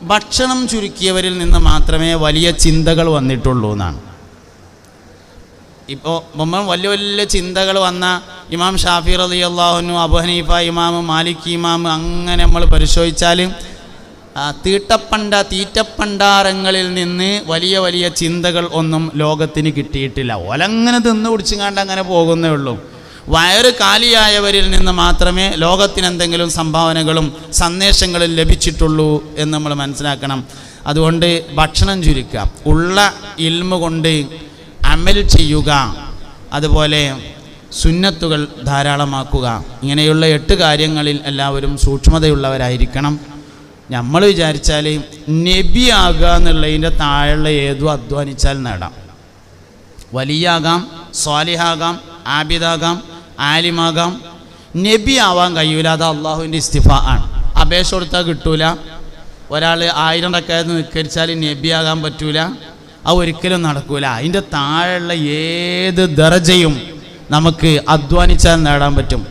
ഭക്ഷണം ചുരുക്കിയവരിൽ നിന്ന് മാത്രമേ വലിയ ചിന്തകൾ വന്നിട്ടുള്ളൂ എന്നാണ്. ഇപ്പോൾ വലിയ വലിയ ചിന്തകൾ വന്ന ഇമാം ഷാഫി റളിയല്ലാഹു അൻഹു, അബൂ ഹനീഫ ഇമാം, മാലിക് ഇമാം, അങ്ങനെ നമ്മൾ പരിശോധിച്ചാൽ തീറ്റപ്പണ്ടാരങ്ങളിൽ നിന്ന് വലിയ വലിയ ചിന്തകൾ ഒന്നും ലോകത്തിന് കിട്ടിയിട്ടില്ല. ഒലങ്ങനെ തിന്നു കുടിച്ചുകൊണ്ട് അങ്ങനെ പോകുന്നേ ഉള്ളൂ. വയറ് കാലിയായവരിൽ നിന്ന് മാത്രമേ ലോകത്തിന് എന്തെങ്കിലും സംഭാവനകളും സന്ദേശങ്ങളും ലഭിച്ചിട്ടുള്ളൂ എന്ന് നമ്മൾ മനസ്സിലാക്കണം. അതുകൊണ്ട് ഭക്ഷണം ചുരുക്കുക, ഉള്ള ഇൽമ കൊണ്ട് അമൽ ചെയ്യുക, അതുപോലെ സുന്നത്തുകൾ ധാരാളമാക്കുക. ഇങ്ങനെയുള്ള 8 കാര്യങ്ങളിൽ എല്ലാവരും സൂക്ഷ്മതയുള്ളവരായിരിക്കണം. നമ്മൾ വിചാരിച്ചാൽ നബിയാകുക എന്നുള്ളതിൻ്റെ താഴെയുള്ള ഏതും അധ്വാനിച്ചാൽ നേടാം. വലിയാകാം, സ്വാലിഹാകാം, ആബിദാകാം, ആലിമാകാം. നബി ആവാൻ കഴിയൂല. അത് അള്ളാഹുവിൻ്റെ ഇസ്തിഫാ ആണ്. അപേക്ഷ കൊടുത്താൽ കിട്ടൂല. ഒരാൾ 1000 റക്അത്ത് നിസ്കരിച്ചാൽ നബിയാകാൻ പറ്റൂല. അത് ഒരിക്കലും നടക്കൂല. അതിൻ്റെ താഴെയുള്ള ഏത് ദർജയും നമുക്ക് അധ്വാനിച്ചാൽ നേടാൻ പറ്റും.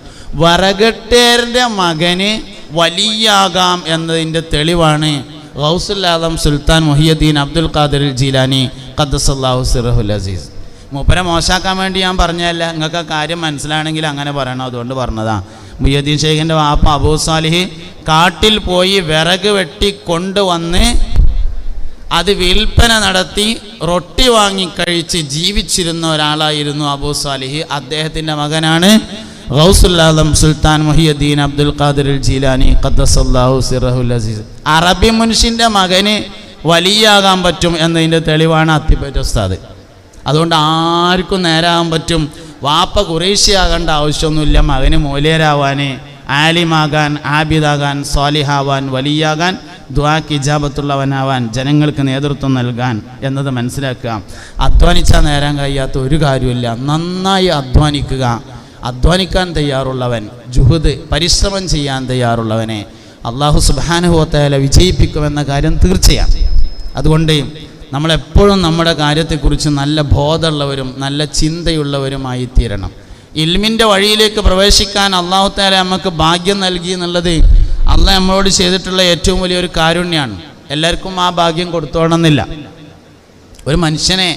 വറകട്ടേറിൻ്റെ മകന് വലിയാകാം എന്നതിൻ്റെ തെളിവാണ് ഗൗസുൽ ആദം സുൽത്താൻ മുഹിയുദ്ദീൻ അബ്ദുൽ ഖാദിർ ജീലാനി ഖദ്ദസല്ലാഹു സിറഹുൽ അസീസ്. മൂപ്പരെ മോശാക്കാൻ വേണ്ടി ഞാൻ പറഞ്ഞതല്ല, നിങ്ങൾക്ക് ആ കാര്യം മനസ്സിലാണെങ്കിൽ അങ്ങനെ പറയണം, അതുകൊണ്ട് പറഞ്ഞതാ. മുഹിയുദ്ദീൻ ഷെയ്ഖിൻ്റെ വാപ്പ അബൂ സാലിഹ് കാട്ടിൽ പോയി വിറക് വെട്ടി കൊണ്ടുവന്ന് അത് വിൽപ്പന നടത്തി റൊട്ടി വാങ്ങിക്കഴിച്ച് ജീവിച്ചിരുന്ന ഒരാളായിരുന്നു അബൂ സാലിഹ്. അദ്ദേഹത്തിൻ്റെ മകനാണ് ഗൗസുൽ ആദം സുൽത്താൻ മുഹിയുദ്ദീൻ അബ്ദുൽ ഖാദിർ ജീലാനി ഖദ്ദസല്ലാഹു സിറഹുൽ അസീസ്. അറബി മുൻഷിൻ്റെ മകന് വലിയാകാൻ പറ്റും എന്നതിൻ്റെ തെളിവാണ് അത്തിപ്പറ്റ ഉസ്താദ്. അതുകൊണ്ട് ആർക്കും നേരാകാൻ പറ്റും. വാപ്പ ഖുറൈശിയാകേണ്ട ആവശ്യമൊന്നുമില്ല. മകന് മൗലിയരാവാൻ, ആലിമാകാൻ, ആബിദാകാൻ, സ്വാലിഹാവാൻ, വലിയാകാൻ, ദുആക്ക് ഇജാബത്തുള്ളവനാവാൻ, ജനങ്ങൾക്ക് നേതൃത്വം നൽകാൻ എന്നത് മനസ്സിലാക്കുക. അധ്വാനിച്ചാൽ നേരാൻ കഴിയാത്ത ഒരു കാര്യമില്ല. നന്നായി അധ്വാനിക്കുക. അധ്വാനിക്കാൻ തയ്യാറുള്ളവൻ, ജുഹുദ് പരിശ്രമം ചെയ്യാൻ തയ്യാറുള്ളവനെ അല്ലാഹു സുബ്ഹാനഹു വ തആല വിജയിപ്പിക്കുമെന്ന കാര്യം തീർച്ചയാണ്. അതുകൊണ്ട് നമ്മളെപ്പോഴും നമ്മുടെ കാര്യത്തെക്കുറിച്ച് നല്ല ബോധമുള്ളവരും നല്ല ചിന്തയുള്ളവരുമായി തീരണം. ഇൽമിൻ്റെ വഴിയിലേക്ക് പ്രവേശിക്കാൻ അല്ലാഹു തആല നമുക്ക് ഭാഗ്യം നൽകി എന്നുള്ളത് അള്ളാഹ് നമ്മളോട് ചെയ്തിട്ടുള്ള ഏറ്റവും വലിയൊരു കാരുണ്യമാണ്. എല്ലാവർക്കും ആ ഭാഗ്യം കൊടുത്തോണമെന്നില്ല. ഒരു മനുഷ്യനെ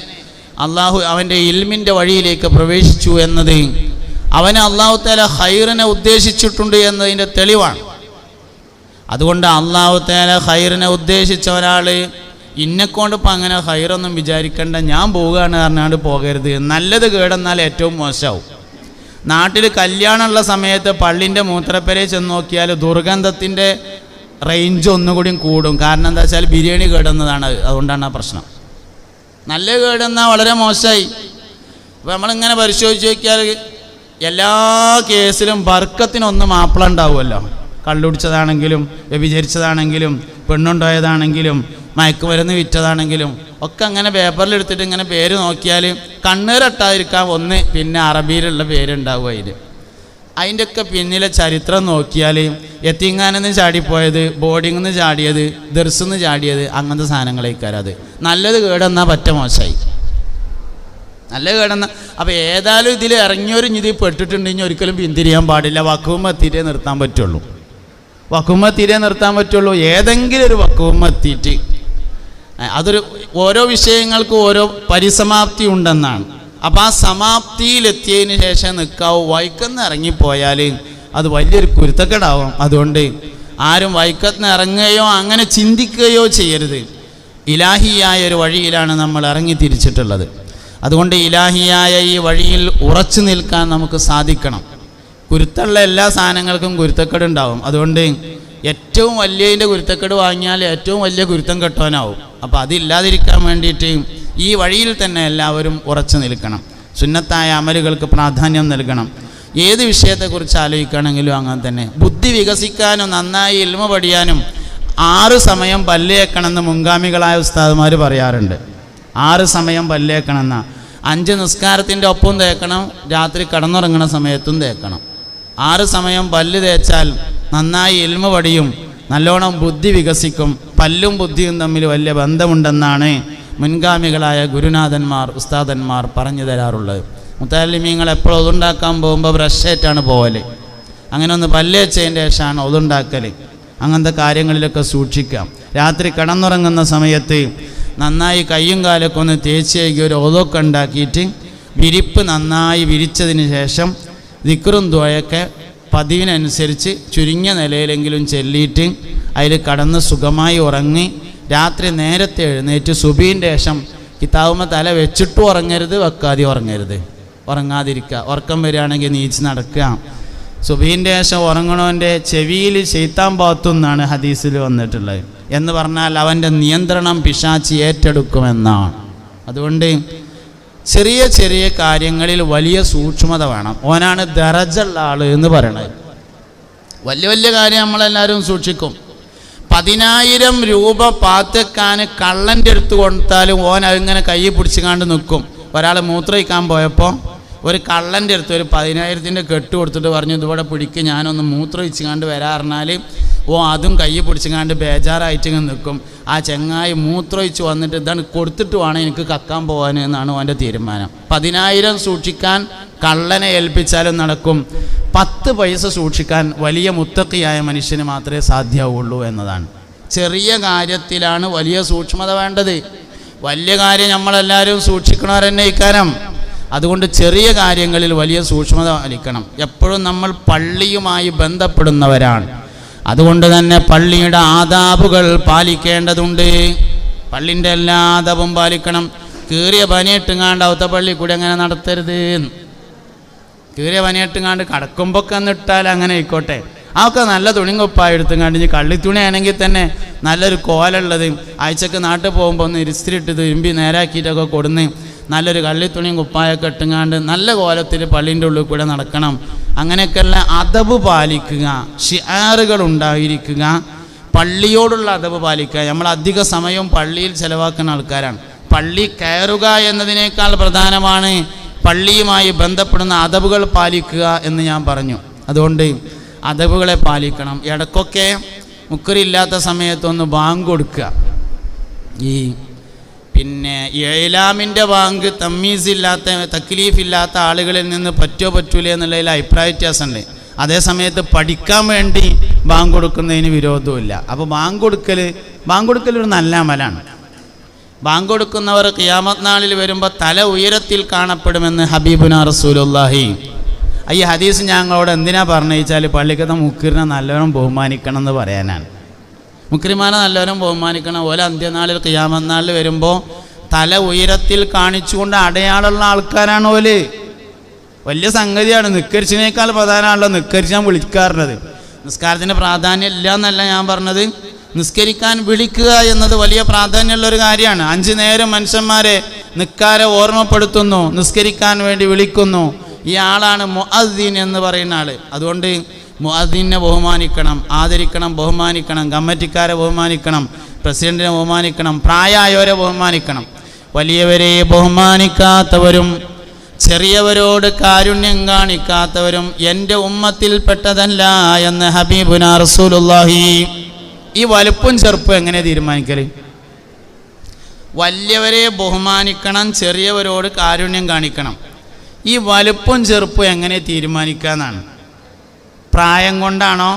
അള്ളാഹു അവൻ്റെ ഇൽമിൻ്റെ വഴിയിലേക്ക് പ്രവേശിച്ചു എന്നത് അവനെ അല്ലാഹു തആല ഖൈറിനെ ഉദ്ദേശിച്ചിട്ടുണ്ട് എന്നതിൻ്റെ തെളിവാണ്. അതുകൊണ്ട് അല്ലാഹു തആല ഖൈറിനെ ഉദ്ദേശിച്ച ഒരാൾ ഇന്നെക്കൊണ്ട് ഇപ്പം അങ്ങനെ ഖൈറൊന്നും വിചാരിക്കേണ്ട, ഞാൻ പോവുകയാണ് പറഞ്ഞാണ്ട് പോകരുത്. നല്ലത് കേടെന്നാൽ ഏറ്റവും മോശമാവും. നാട്ടിൽ കല്യാണമുള്ള സമയത്ത് പള്ളിൻ്റെ മൂത്രപ്പരയിൽ ചെന്ന് നോക്കിയാൽ ദുർഗന്ധത്തിൻ്റെ റേഞ്ച് ഒന്നുകൂടി കൂടും. കാരണം എന്താ വെച്ചാൽ ബിരിയാണി കേടുന്നതാണ്. അതുകൊണ്ടാണ് ആ പ്രശ്നം. നല്ല കേടെന്നാൽ വളരെ മോശമായി. അപ്പോൾ നമ്മളിങ്ങനെ പരിശോധിച്ച് നോക്കിയാൽ എല്ലാ കേസിലും ബർക്കത്തിനൊന്ന് മാപ്പിള ഉണ്ടാവുമല്ലോ. കള്ളുടിച്ചതാണെങ്കിലും വ്യഭിചരിച്ചതാണെങ്കിലും പെണ്ണുണ്ടായതാണെങ്കിലും മയക്കുമരുന്ന് വിറ്റതാണെങ്കിലും ഒക്കെ അങ്ങനെ പേപ്പറിലെടുത്തിട്ട് ഇങ്ങനെ പേര് നോക്കിയാൽ കണ്ണീരട്ടാതിരിക്കാൻ ഒന്ന് പിന്നെ അറബിയിലുള്ള പേരുണ്ടാവും അതിൽ. അതിൻ്റെയൊക്കെ പിന്നിലെ ചരിത്രം നോക്കിയാൽ യത്തീങ്ങാനെന്ന് ചാടിപ്പോയത്, ബോർഡിങ്ങിൽ നിന്ന് ചാടിയത്, ദർസിൽ നിന്ന് ചാടിയത്, അങ്ങനത്തെ സാധനങ്ങളേക്കാരം. അത് നല്ലത് കേടെന്നാൽ പറ്റ മോശമായി. നല്ല കേടെന്നാൽ അപ്പോൾ ഏതായാലും ഇതിൽ ഇറങ്ങിയൊരു ഇതിൽ പെട്ടിട്ടുണ്ടെങ്കിൽ ഒരിക്കലും പിന്തിരിയാൻ പാടില്ല. വക്കുവെത്തിയിട്ടേ നിർത്താൻ പറ്റുള്ളൂ. വക്കുവെത്തിയിട്ടേ നിർത്താൻ പറ്റുള്ളൂ. ഏതെങ്കിലും ഒരു വക്കുവെത്തിയിട്ട് അതൊരു ഓരോ വിഷയങ്ങൾക്കും ഓരോ പരിസമാപ്തി ഉണ്ടെന്നാണ്. അപ്പോൾ ആ സമാപ്തിയിലെത്തിയതിന് ശേഷം നിൽക്കാവൂ. വൈക്കന്ന് ഇറങ്ങിപ്പോയാൽ അത് വലിയൊരു കുരുത്തക്കേടാവും. അതുകൊണ്ട് ആരും വൈക്കത്തിന് ഇറങ്ങുകയോ അങ്ങനെ ചിന്തിക്കുകയോ ചെയ്യരുത്. ഇലാഹിയായ ഒരു വഴിയിലാണ് നമ്മൾ ഇറങ്ങി തിരിച്ചിട്ടുള്ളത്. അതുകൊണ്ട് ഇലാഹിയായ ഈ വഴിയിൽ ഉറച്ചു നിൽക്കാൻ നമുക്ക് സാധിക്കണം. കുരുത്തുള്ള എല്ലാ സാധനങ്ങൾക്കും കുരുത്തക്കേടുണ്ടാവും. അതുകൊണ്ട് ഏറ്റവും വലിയതിൻ്റെ കുരുത്തക്കേട് വാങ്ങിയാൽ ഏറ്റവും വലിയ കുരുത്തം കെട്ടവനാവും. അപ്പോൾ അതില്ലാതിരിക്കാൻ വേണ്ടിയിട്ട് ഈ വഴിയിൽ തന്നെ എല്ലാവരും ഉറച്ചു നിൽക്കണം. സുന്നത്തായ അമലുകൾക്ക് പ്രാധാന്യം നൽകണം. ഏത് വിഷയത്തെക്കുറിച്ച് ആലോചിക്കുകയാണെങ്കിലും അങ്ങനെ തന്നെ. ബുദ്ധി വികസിക്കാനും നന്നായി ഇൽമ പഠിക്കാനും 6 സമയം പല്ലേക്കണമെന്ന് മുൻഗാമികളായ ഉസ്താദുമാർ പറയാറുണ്ട്. 6 സമയം പല്ലേക്കണമെന്ന 5 നിസ്കാരത്തിൻ്റെ ഒപ്പം തേക്കണം, രാത്രി കടന്നുറങ്ങുന്ന സമയത്തും തേക്കണം. 6 സമയം പല്ല് തേച്ചാൽ നന്നായി ഇൽമ പഠിയും, നല്ലോണം ബുദ്ധി വികസിക്കും. പല്ലും ബുദ്ധിയും തമ്മിൽ വലിയ ബന്ധമുണ്ടെന്നാണ് മുൻഗാമികളായ ഗുരുനാഥന്മാർ ഉസ്താദന്മാർ പറഞ്ഞു തരാറുള്ളത്. മുത്തല്ലിമീങ്ങൾ എപ്പോഴും ഒതുണ്ടാക്കാൻ പോകുമ്പോൾ ബ്രഷേറ്റാണ് പോകൽ. അങ്ങനെ ഒന്ന് പല്ല് വെച്ചതിൻ്റെ ശേഷമാണ് ഒതുണ്ടാക്കൽ. അങ്ങനത്തെ കാര്യങ്ങളിലൊക്കെ സൂക്ഷിക്കാം. രാത്രി കിടന്നുറങ്ങുന്ന സമയത്ത് നന്നായി കയ്യും കാലൊക്കെ ഒന്ന് തേച്ച് കഴുകി ഒരു ഓതൊക്കെ ഉണ്ടാക്കിയിട്ട് വിരിപ്പ് നന്നായി വിരിച്ചതിന് ശേഷം ദിക്റും ദുആയൊക്കെ പതിവിനനുസരിച്ച് ചുരുങ്ങിയ നിലയിലെങ്കിലും ചൊല്ലിയിട്ട് അതിൽ കടന്ന് സുഖമായി ഉറങ്ങി രാത്രി നേരത്തെ എഴുന്നേറ്റ് സുബീൻ്റെ ശേഷം കിതാബുമ്മ തല വെച്ചിട്ടും ഉറങ്ങരുത്, വെക്കാതെ ഉറങ്ങരുത്, ഉറങ്ങാതിരിക്കുക. ഉറക്കം വരികയാണെങ്കിൽ നീച്ച് നടക്കുക. സുബീൻ്റെ ശേഷം ഉറങ്ങണവൻ്റെ ചെവിയിൽ ശൈത്താൻ പാത്തുന്നാണ് ഹദീസിൽ വന്നിട്ടുള്ളത്. എന്ന് പറഞ്ഞാൽ അവൻ്റെ നിയന്ത്രണം പിശാചി ഏറ്റെടുക്കുമെന്നാണ്. അതുകൊണ്ട് ചെറിയ ചെറിയ കാര്യങ്ങളിൽ വലിയ സൂക്ഷ്മത വേണം. ഓനാണ് ദറജുള്ള ആൾ എന്ന് പറയണത്. വലിയ വലിയ കാര്യം നമ്മളെല്ലാവരും സൂക്ഷിക്കും. 10,000 രൂപ പാത്തക്കാൻ കള്ളൻ്റെ അടുത്ത് കൊടുത്താലും ഓൻ അതിങ്ങനെ കൈ പിടിച്ചുകാണ്ട് നിൽക്കും. ഒരാൾ മൂത്രയിക്കാൻ പോയപ്പോൾ ഒരു കള്ളൻ്റെ അടുത്ത് ഒരു 10,000ൻ്റെ കെട്ട് കൊടുത്തിട്ട് പറഞ്ഞു ഇതിവിടെ പിടിക്ക്, ഞാനൊന്ന് മൂത്രയിച്ചുകാണ്ട് വരാറിഞ്ഞാൽ അതും കൈ പിടിച്ചുകാണ്ട് ബേജാറായിട്ട് നിൽക്കും. ആ ചെങ്ങായി മൂത്രയിച്ച് വന്നിട്ട് ഇതാണ് കൊടുത്തിട്ട് വേണം എനിക്ക് കക്കാൻ പോകാൻ എന്നാണ് ഓൻ്റെ തീരുമാനം. 10,000 സൂക്ഷിക്കാൻ കള്ളനെ ഏൽപ്പിച്ചാലും നടക്കും. 10 പൈസ സൂക്ഷിക്കാൻ വലിയ മുത്തക്കിയായ മനുഷ്യന് മാത്രമേ സാധ്യമാവുള്ളൂ എന്നതാണ്. ചെറിയ കാര്യത്തിലാണ് വലിയ സൂക്ഷ്മത വേണ്ടത്. വലിയ കാര്യം നമ്മളെല്ലാവരും സൂക്ഷിക്കണവർ തന്നെ ഇക്കാരം. അതുകൊണ്ട് ചെറിയ കാര്യങ്ങളിൽ വലിയ സൂക്ഷ്മത പാലിക്കണം. എപ്പോഴും നമ്മൾ പള്ളിയുമായി ബന്ധപ്പെടുന്നവരാണ്. അതുകൊണ്ട് തന്നെ പള്ളിയുടെ ആദാബുകൾ പാലിക്കേണ്ടതുണ്ട്. പള്ളിൻ്റെ എല്ലാ ആദാബും പാലിക്കണം. കീറിയ പനിയിട്ടുങ്ങാണ്ട് അവത്ത പള്ളി കൂടി അങ്ങനെ നടത്തരുത്. കീറിയ പനിയിട്ടുങ്ങാണ്ട് കടക്കുമ്പോഴൊക്കെ എന്നിട്ടാൽ അങ്ങനെ ആയിക്കോട്ടെ. അതൊക്കെ നല്ല തുണിങ്കൊപ്പായി എടുത്തുങ്ങാണ്ട് ഇനി കള്ളിത്തുണിയാണെങ്കിൽ തന്നെ നല്ലൊരു കോലുള്ളത് ആഴ്ചക്ക് നാട്ടിൽ പോകുമ്പോൾ ഒന്ന് ഇരിസ്തിരിട്ട് തിരുമ്പി നേരാക്കിയിട്ടൊക്കെ കൊടുന്ന് നല്ലൊരു കള്ളിത്തുണിയും കുപ്പായൊക്കെ ഇട്ടുങ്ങാണ്ട് നല്ല കോലത്തിൽ പള്ളീൻ്റെ ഉള്ളിൽ കൂടെ നടക്കണം. അങ്ങനെയൊക്കെയുള്ള അദബ് പാലിക്കുക, ഷിആറുകൾ ഉണ്ടായിരിക്കുക, പള്ളിയോടുള്ള അദബ് പാലിക്കുക. നമ്മൾ അധിക സമയവും പള്ളിയിൽ ചിലവാക്കുന്ന ആൾക്കാരാണ്. പള്ളി കയറുക എന്നതിനേക്കാൾ പ്രധാനമാണ് പള്ളിയുമായി ബന്ധപ്പെടുന്ന അദബുകൾ പാലിക്കുക എന്ന് ഞാൻ പറഞ്ഞു. അതുകൊണ്ട് അദബുകളെ പാലിക്കണം. ഇടയ്ക്കൊക്കെ മുക്കറില്ലാത്ത സമയത്തൊന്ന് ബാങ്ക് കൊടുക്കുക. ഈ പിന്നെ ഇലാമിൻ്റെ ബാങ്ക് തമ്മീസില്ലാത്ത തക്ലീഫില്ലാത്ത ആളുകളിൽ നിന്ന് പറ്റൂലേ എന്നുള്ളതിൽ അഭിപ്രായ വ്യത്യാസമുണ്ട്. അതേ സമയത്ത് പഠിക്കാൻ വേണ്ടി ബാങ്ക് കൊടുക്കുന്നതിന് വിരോധമില്ല. അപ്പോൾ ബാങ്ക് കൊടുക്കൽ ഒരു നല്ല അമലാണ്. ബാങ്ക് കൊടുക്കുന്നവർ ഖിയാമത്ത് നാളിൽ വരുമ്പോൾ തല ഉയരത്തിൽ കാണപ്പെടുമെന്ന് ഹബീബുനാ റസൂലുള്ളാഹി. ഈ ഹദീസ് ഞങ്ങളോട് എന്തിനാ പറഞ്ഞു വെച്ചാൽ പള്ളിക്കത്തെ മുക്കിറിനെ നല്ലവണ്ണം ബഹുമാനിക്കണം എന്ന് പറയാനാണ്. മുക്രിമാനെ നല്ലവരും ബഹുമാനിക്കണം. ഓലെ അന്ത്യനാളിൽ ഖിയാമത്ത് നാളിൽ വരുമ്പോൾ തല ഉയരത്തിൽ കാണിച്ചുകൊണ്ട് അടയാളമുള്ള ആൾക്കാരാണ് ഓല്. വലിയ സംഗതിയാണ്. നിസ്കരിച്ചതിനേക്കാൾ പ്രധാനമാണല്ലോ നിസ്കരിച്ചാൽ വിളിക്കാറുള്ളത്. നിസ്കാരത്തിന് പ്രാധാന്യം ഇല്ല എന്നല്ല ഞാൻ പറഞ്ഞത്. നിസ്കരിക്കാൻ വിളിക്കുക എന്നത് വലിയ പ്രാധാന്യമുള്ളൊരു കാര്യമാണ്. 5 നേരം മനുഷ്യന്മാരെ നിസ്കാരം ഓർമ്മപ്പെടുത്തുന്നു, നിസ്കരിക്കാൻ വേണ്ടി വിളിക്കുന്നു. ഈ ആളാണ് മുഅദ്ദിൻ എന്ന് പറയുന്ന ആൾ. അതുകൊണ്ട് മുഅദ്ദിനെ ബഹുമാനിക്കണം, ആദരിക്കണം, ബഹുമാനിക്കണം. കമ്മിറ്റിക്കാരെ ബഹുമാനിക്കണം, പ്രസിഡന്റിനെ ബഹുമാനിക്കണം, പ്രായമായവരെ ബഹുമാനിക്കണം. വലിയവരെ ബഹുമാനിക്കാത്തവരും ചെറിയവരോട് കാരുണ്യം കാണിക്കാത്തവരും എൻ്റെ ഉമ്മത്തിൽപ്പെട്ടതല്ല എന്ന് ഹബീബുനാ റസൂലുള്ളാഹി. ഈ വലുപ്പും ചെറുപ്പും എങ്ങനെ തീരുമാനിക്കൽ? വലിയവരെ ബഹുമാനിക്കണം, ചെറിയവരോട് കാരുണ്യം കാണിക്കണം. ഈ വലുപ്പും ചെറുപ്പും എങ്ങനെ തീരുമാനിക്കാന്നാണ്. പ്രായം കൊണ്ടാണോ,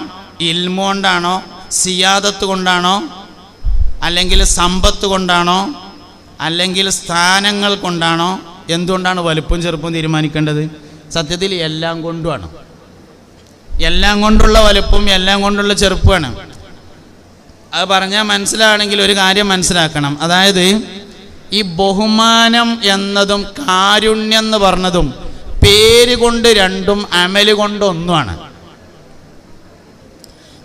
ഇൽമു കൊണ്ടാണോ, സിയാദത്ത് കൊണ്ടാണോ, അല്ലെങ്കിൽ സമ്പത്ത് കൊണ്ടാണോ, അല്ലെങ്കിൽ സ്ഥാനങ്ങൾ കൊണ്ടാണോ, എന്തുകൊണ്ടാണ് വലുപ്പും ചെറുപ്പും തീരുമാനിക്കേണ്ടത്? സത്യത്തിൽ എല്ലാം കൊണ്ടുമാണ്. എല്ലാം കൊണ്ടുള്ള വലുപ്പും എല്ലാം കൊണ്ടുള്ള ചെറുപ്പമാണ്. അത് പറഞ്ഞാൽ മനസ്സിലാണെങ്കിൽ ഒരു കാര്യം മനസ്സിലാക്കണം. അതായത് ഈ ബഹുമാനം എന്നതും കാരുണ്യം എന്ന് പറഞ്ഞതും പേര് കൊണ്ട് രണ്ടും അമല് കൊണ്ട് ഒന്നുമാണ്.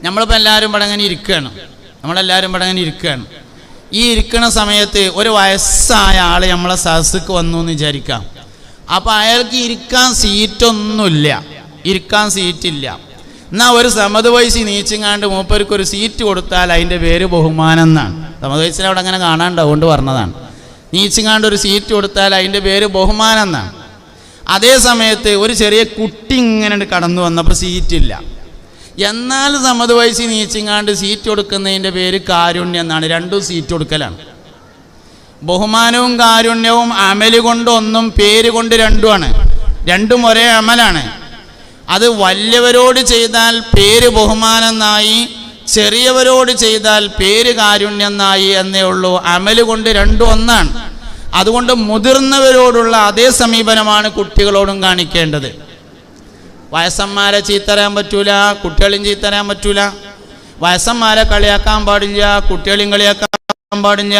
നമ്മളിപ്പോൾ എല്ലാവരും ഇവിടെ അങ്ങനെ ഇരിക്കുകയാണ്. ഈ ഇരിക്കുന്ന സമയത്ത് ഒരു വയസ്സായ ആൾ നമ്മളെ സദസ്സിക്ക് വന്നു എന്ന് വിചാരിക്കാം. അപ്പോൾ അയാൾക്ക് ഇരിക്കാൻ സീറ്റില്ല. എന്നാൽ ഒരു സമത് വയസ്സിൽ നീച്ചിങ്ങാണ്ട് മൂപ്പർക്ക് ഒരു സീറ്റ് കൊടുത്താൽ അതിൻ്റെ പേര് ബഹുമാനം എന്നാണ്. സമത് വയസ്സിൽ അവിടെ അങ്ങനെ കാണാണ്ട് അതുകൊണ്ട് പറഞ്ഞതാണ്. നീച്ചിങ്ങാണ്ട് ഒരു സീറ്റ് കൊടുത്താൽ അതിൻ്റെ പേര് ബഹുമാനം എന്നാണ്. അതേ സമയത്ത് ഒരു ചെറിയ കുട്ടി ഇങ്ങനെ കടന്നു വന്നപ്പോൾ സീറ്റില്ല. എന്നാൽ സമത് വയസ്സിൽ നീച്ചിങ്ങാണ്ട് സീറ്റ് കൊടുക്കുന്നതിൻ്റെ പേര് കാരുണ്യം എന്നാണ്. രണ്ടും സീറ്റ് കൊടുക്കലാണ്. ബഹുമാനവും കാരുണ്യവും അമല് കൊണ്ട് ഒന്നും, പേര് കൊണ്ട് രണ്ടുമാണ്. രണ്ടും ഒരേ അമലാണ്. അത് വലിയവരോട് ചെയ്താൽ പേര് ബഹുമാനം എന്നായി, ചെറിയവരോട് ചെയ്താൽ പേര് കാരുണ്യെന്നായി എന്നേ ഉള്ളൂ. അമല് കൊണ്ട് രണ്ടും ഒന്നാണ്. അതുകൊണ്ട് മുതിർന്നവരോടുള്ള അതേ സമീപനമാണ് കുട്ടികളോടും കാണിക്കേണ്ടത്. വയസ്സന്മാരെ ചീത്തറിയാൻ പറ്റൂല, കുട്ടികളെയും ചീത്തറിയാൻ പറ്റൂല. വയസ്സന്മാരെ കളിയാക്കാൻ പാടില്ല, കുട്ടികളെയും കളിയാക്കാൻ പാടില്ല.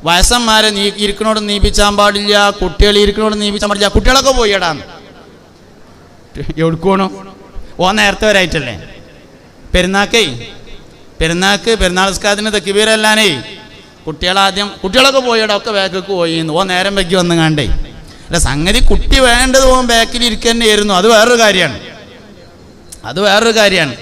വയസ്സന്മാരെ ഇരിക്കണോട് നീപ്പിച്ചാൻ പാടില്ല, കുട്ടികളെ ഇരിക്കണോട് നീപ്പിച്ചാൻ പാടില്ല. കുട്ടികളൊക്കെ പോയിടാന്ന് എവിടുക്കോണു? നേരത്തെ വരായിട്ടല്ലേ പെരുന്നാൾ നിസ്കാരത്തിന് തക്ബീറല്ലാനേ കുട്ടികളൊക്കെ പോയിടാ, ഒക്കെ ബാക്കിലേക്ക് പോയി. നേരം വെക്കി വന്ന് കണ്ടേ. അല്ല, സംഗതി കുട്ടി വേണ്ടത് ബാക്കിൽ ഇരിക്കുന്നതായിരുന്നു. അത് വേറൊരു കാര്യമാണ്.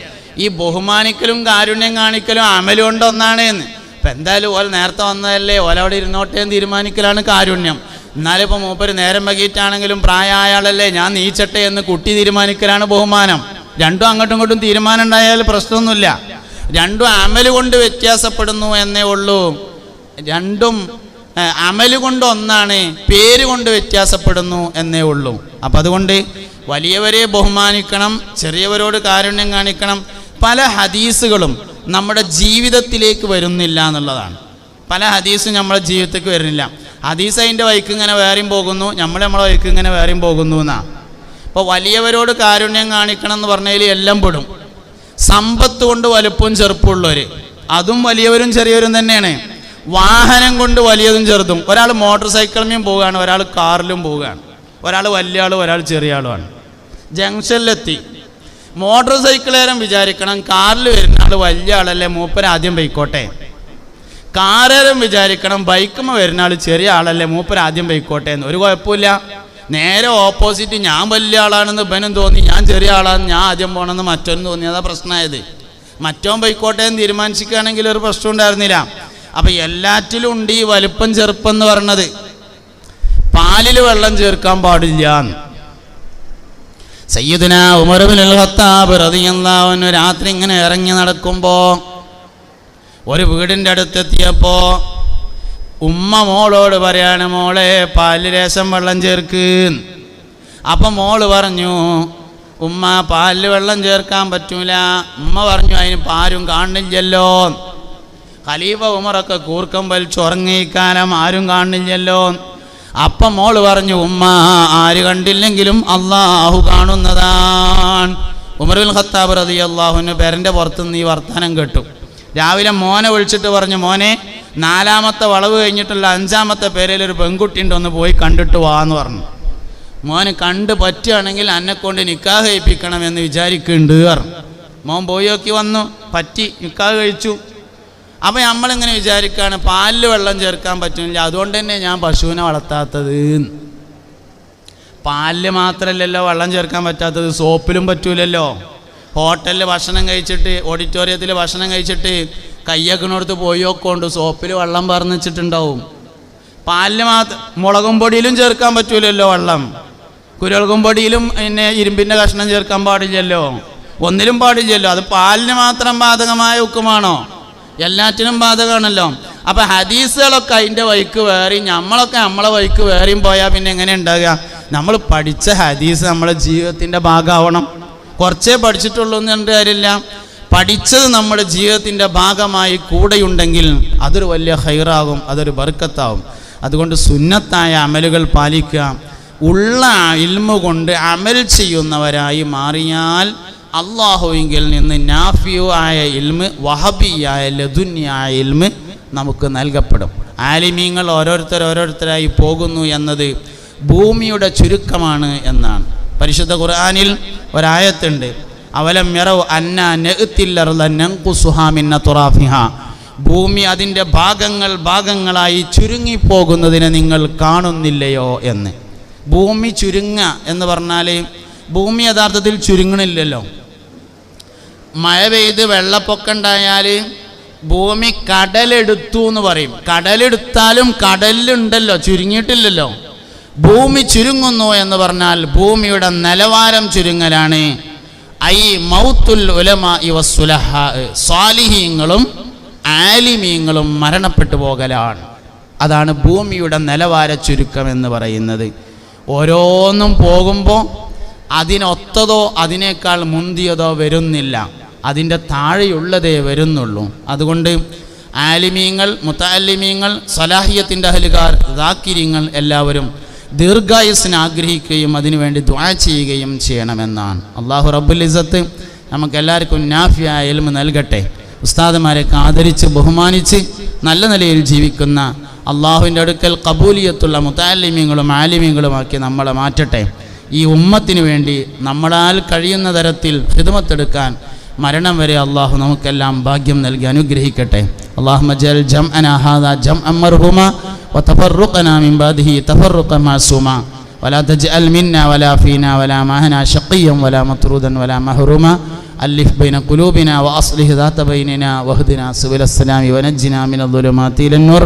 ഈ ബഹുമാനിക്കലും കാരുണ്യം കാണിക്കലും അമലും കൊണ്ട് ഒന്നാണ് എന്ന്. ഇപ്പം എന്തായാലും ഓല നേരത്തെ വന്നതല്ലേ, ഓല അവിടെ ഇരുന്നോട്ടേ എന്ന് തീരുമാനിക്കലാണ് കാരുണ്യം. എന്നാലും ഇപ്പോൾ മൂപ്പര് നേരം വൈകിട്ടാണെങ്കിലും പ്രായമായ ആളല്ലേ, ഞാൻ നീച്ചട്ടെ എന്ന് കുട്ടി തീരുമാനിക്കലാണ് ബഹുമാനം. രണ്ടും അങ്ങോട്ടും ഇങ്ങോട്ടും തീരുമാനം ഉണ്ടായാൽ പ്രശ്നമൊന്നുമില്ല. രണ്ടും അമല് കൊണ്ട് വ്യത്യാസപ്പെടുന്നു എന്നേ ഉള്ളൂ. രണ്ടും അമല് കൊണ്ട് ഒന്നാണ്, പേര് കൊണ്ട് വ്യത്യാസപ്പെടുന്നു എന്നേ ഉള്ളൂ. അപ്പം അതുകൊണ്ട് വലിയവരെ ബഹുമാനിക്കണം, ചെറിയവരോട് കാരുണ്യം കാണിക്കണം. പല ഹദീസുകളും നമ്മുടെ ജീവിതത്തിലേക്ക് വരുന്നില്ല എന്നുള്ളതാണ്. പല ഹദീസും നമ്മുടെ ജീവിതത്തിലേക്ക് വരുന്നില്ല. ഹദീസ് അതിൻ്റെ വഴിക്ക് ഇങ്ങനെ വേറെയും പോകുന്നു, നമ്മളെ വഴിക്ക് ഇങ്ങനെ വേറെയും പോകുന്നു എന്നാണ്. ഇപ്പോൾ വലിയവരോട് കാരുണ്യം കാണിക്കണം എന്ന് പറഞ്ഞതിൽ എല്ലാം പെടും. സമ്പത്ത് കൊണ്ട് വലുപ്പവും ചെറുപ്പമുള്ളവർ, അതും വലിയവരും ചെറിയവരും തന്നെയാണ്. വാഹനം കൊണ്ട് വലിയതും ചെറുതും. ഒരാൾ മോട്ടോർ സൈക്കിളിലും പോവുകയാണ്, ഒരാൾ കാറിലും പോവുകയാണ്. ഒരാൾ വലിയ ആളും ഒരാൾ ചെറിയ ആളുമാണ്. ജംഗ്ഷനിലെത്തി മോട്ടോർ സൈക്കിളേരം വിചാരിക്കണം കാറിൽ വരുന്ന ആൾ വലിയ ആളല്ലേ, മൂപ്പര് ആദ്യം പോയിക്കോട്ടെ. കാറേരം വിചാരിക്കണം ബൈക്കുമ്മ വരുന്ന ആൾ ചെറിയ ആളല്ലേ, മൂപ്പര് ആദ്യം പോയിക്കോട്ടെ എന്ന്. ഒരു കുഴപ്പമില്ല. നേരെ ഓപ്പോസിറ്റ് ഞാൻ വലിയ ആളാണെന്ന് ഇവനും തോന്നി, ഞാൻ ചെറിയ ആളാണെന്ന് ഞാൻ ആദ്യം പോകണമെന്ന് മറ്റോനും തോന്നി. അതാ പ്രശ്നമായത്. മറ്റോൻ പോയിക്കോട്ടെ എന്ന് തീരുമാനിച്ചിരിക്കുകയാണെങ്കിൽ ഒരു പ്രശ്നം ഉണ്ടായിരുന്നില്ല. അപ്പം എല്ലാറ്റിലും ഉണ്ട് ഈ വലുപ്പം ചെറുപ്പം എന്ന് പറഞ്ഞത്. പാലിൽ വെള്ളം ചേർക്കാൻ പാടില്ല. സയ്യിദുനാ ഉമർ ഇബ്നുൽ ഖത്താബ് റളിയല്ലാഹു അൻഹു രാത്രി ഇങ്ങനെ ഇറങ്ങി നടക്കുമ്പോൾ ഒരു വീടിൻ്റെ അടുത്തെത്തിയപ്പോൾ ഉമ്മ മോളോട് പറയാണ്, മോളെ പാലിൽ ലേശം വെള്ളം ചേർക്ക്. അപ്പം മോള് പറഞ്ഞു, ഉമ്മ പാലിൽ വെള്ളം ചേർക്കാൻ പറ്റൂല. ഉമ്മ പറഞ്ഞു, അതിന് ആരും കാണില്ലല്ലോ. ഖലീഫ ഉമറൊക്കെ കൂർക്കം വലിച്ചുറങ്ങിക്കാലം ആരും കാണില്ലല്ലോ. അപ്പം മോള് പറഞ്ഞു, ഉമ്മ ആര് കണ്ടില്ലെങ്കിലും അള്ളാഹു കാണുന്നതാണ്. ഉമർ ഇബ്നുൽ ഖത്താബ് റളിയല്ലാഹു അൻഹു പേരൻ്റെ പുറത്തുനിന്ന് ഈ വർത്തമാനം കേട്ടു. രാവിലെ മോനെ വിളിച്ചിട്ട് പറഞ്ഞു, മോനെ 4ാമത്തെ വളവ് കഴിഞ്ഞിട്ടുള്ള 5ാമത്തെ പേരയിലൊരു പെൺകുട്ടി ഉണ്ട്, ഒന്ന് പോയി കണ്ടിട്ട് വാന്ന് പറഞ്ഞു. മോന് കണ്ട് പറ്റുകയാണെങ്കിൽ എന്നെക്കൊണ്ട് നിക്കാഹ് കഴിപ്പിക്കണമെന്ന് വിചാരിക്കുന്നുണ്ട് പറഞ്ഞു. മോൻ പോയി നോക്കി വന്നു, പറ്റി, നിക്കാഹ് കഴിച്ചു. അപ്പം നമ്മളിങ്ങനെ വിചാരിക്കുകയാണ് പാലിൽ വെള്ളം ചേർക്കാൻ പറ്റുന്നില്ല, അതുകൊണ്ട് തന്നെ ഞാൻ പശുവിനെ വളർത്താത്തത്. പാലിൽ മാത്രമല്ലല്ലോ വെള്ളം ചേർക്കാൻ പറ്റാത്തത്, സോപ്പിലും പറ്റൂലല്ലോ. ഹോട്ടലിൽ ഭക്ഷണം കഴിച്ചിട്ട്, ഓഡിറ്റോറിയത്തിൽ ഭക്ഷണം കഴിച്ചിട്ട് കയ്യക്കണോടത്ത് പോയോക്കൊണ്ട് സോപ്പിൽ വെള്ളം പറന്ന് വെച്ചിട്ടുണ്ടാവും. പാലിൽ മുളകും പൊടിയിലും ചേർക്കാൻ പറ്റൂലല്ലോ വെള്ളം. കുരുമുളകും പൊടിയിലും പിന്നെ ഇരുമ്പിൻ്റെ കഷ്ണം ചേർക്കാൻ പാടില്ലല്ലോ, ഒന്നിലും പാടില്ലല്ലോ. അത് പാലിന് മാത്രം ബാധകമായ ഹുക്കുമാണോ? എല്ലാറ്റിനും ബാധകമാണല്ലോ. അപ്പം ഹദീസുകളൊക്കെ അതിൻ്റെ വഴിക്ക് വേറി, നമ്മളൊക്കെ നമ്മളെ വഴിക്ക് വേറിയും പോയാൽ പിന്നെ എങ്ങനെ ഉണ്ടാകുക? നമ്മൾ പഠിച്ച ഹദീസ് നമ്മളെ ജീവിതത്തിൻ്റെ ഭാഗമാവണം. കുറച്ചേ പഠിച്ചിട്ടുള്ളൂ എന്ന് കണ്ട് കാര്യമില്ല. പഠിച്ചത് നമ്മുടെ ജീവിതത്തിൻ്റെ ഭാഗമായി കൂടെയുണ്ടെങ്കിൽ അതൊരു വലിയ ഖൈറാകും, അതൊരു ബർക്കത്താവും. അതുകൊണ്ട് സുന്നത്തായ അമലുകൾ പാലിക്കുക. ഉള്ള ഇൽമ കൊണ്ട് അമൽ ചെയ്യുന്നവരായി മാറിയാൽ അള്ളാഹുവിങ്കിൽ നിന്ന് നാഫിയു ആയ ഇൽമ്, വഹബിയായ ലദുന്യായ ഇൽമ് നമുക്ക് നൽകപ്പെടും. ആലിമീങ്ങൾ ഓരോരുത്തരായി പോകുന്നു എന്നത് ഭൂമിയുടെ ചുരുക്കമാണ് എന്നാണ്. പരിശുദ്ധ ഖുർആനിൽ ഒരായത്തുണ്ട്, അവലം യറൗ അന്നാ നഅ്തിൽ അർള നൻഖുസുഹാ മിൻ അത്റാഫിഹാ, ഭൂമി അതിൻ്റെ ഭാഗങ്ങളായി ചുരുങ്ങിപ്പോകുന്നതിനെ നിങ്ങൾ കാണുന്നില്ലയോ എന്ന്. ഭൂമി ചുരുങ്ങുക എന്ന് പറഞ്ഞാൽ ഭൂമി യഥാർത്ഥത്തിൽ ചുരുങ്ങണില്ലല്ലോ. മഴ പെയ്ത് വെള്ളപ്പൊക്കം ഉണ്ടായാൽ ഭൂമി കടലെടുത്തു എന്ന് പറയും. കടലെടുത്താലും കടലിലുണ്ടല്ലോ, ചുരുങ്ങിയിട്ടില്ലല്ലോ. ഭൂമി ചുരുങ്ങുന്നു എന്ന് പറഞ്ഞാൽ ഭൂമിയുടെ നിലവാരം ചുരുങ്ങലാണ്. ഐ മൗത്തുൽ ഉലമാഇ വസ്സുലഹാ, സ്വാലിഹീങ്ങളും ആലിമീങ്ങളും മരണപ്പെട്ടു പോകലാണ്. അതാണ് ഭൂമിയുടെ നിലവാര ചുരുക്കം എന്ന് പറയുന്നത്. ഓരോന്നും പോകുമ്പോൾ അതിനൊത്തതോ അതിനേക്കാൾ മുന്തിയതോ വരുന്നില്ല. അതിൻ്റെ താഴെയുള്ളതേ വരുന്നുള്ളൂ. അതുകൊണ്ട് ആലിമീങ്ങൾ, മുതഅല്ലിമീങ്ങൾ, സലാഹിയത്തിൻ്റെ അഹ്ലുകാർ, ദാക്കിരിങ്ങൾ എല്ലാവരും ദീർഘായുസ്സിന് ആഗ്രഹിക്കുകയും അതിനുവേണ്ടി ദുആ ചെയ്യുകയും ചെയ്യണമെന്നാണ്. അല്ലാഹു റബ്ബുൽ ഇസ്സത്ത് നമുക്കെല്ലാവർക്കും നാഫിയായ ഇൽമ് നൽകട്ടെ. ഉസ്താദുമാരെയൊക്കെ ആദരിച്ച് ബഹുമാനിച്ച് നല്ല നിലയിൽ ജീവിക്കുന്ന അള്ളാഹുവിൻ്റെ അടുക്കൽ ഖബൂലിയത്തുള്ള മുതഅല്ലിമീങ്ങളും ആലിമീങ്ങളുമാക്കി നമ്മളെ മാറ്റട്ടെ. ഈ ഉമ്മത്തിന് വേണ്ടി നമ്മളാൽ കഴിയുന്ന തരത്തിൽ ഖിദ്മത്തെടുക്കാൻ മരണം വരെ അള്ളാഹു നമുക്കെല്ലാം ഭാഗ്യം നൽകി അനുഗ്രഹിക്കട്ടെ. അല്ലാഹുമ്മ ജഅൽ ജംഅനാ ഹാദാ ജംഅൻ മർഹൂമാ വതഫറഖനാ മിൻ ബാദിഹി തഫറഖൻ മഅസൂമാ വലാ തജ്അൽ മിന്നാ വലാ ഫീനാ വലാ മഅനാ ശഖിയ്യൻ വലാ മത്റൂദൻ വലാ മഹ്റൂമാ അല്ലിഫ് ബൈന ഖുലൂബിനാ വഅസ്ലിഹ് ദാത ബൈനിനാ വഹ്ദിനാ സുബുലസ്സലാമി വനജ്ജിനാ മിനദ്ദുലുമാതി ഇലന്നൂർ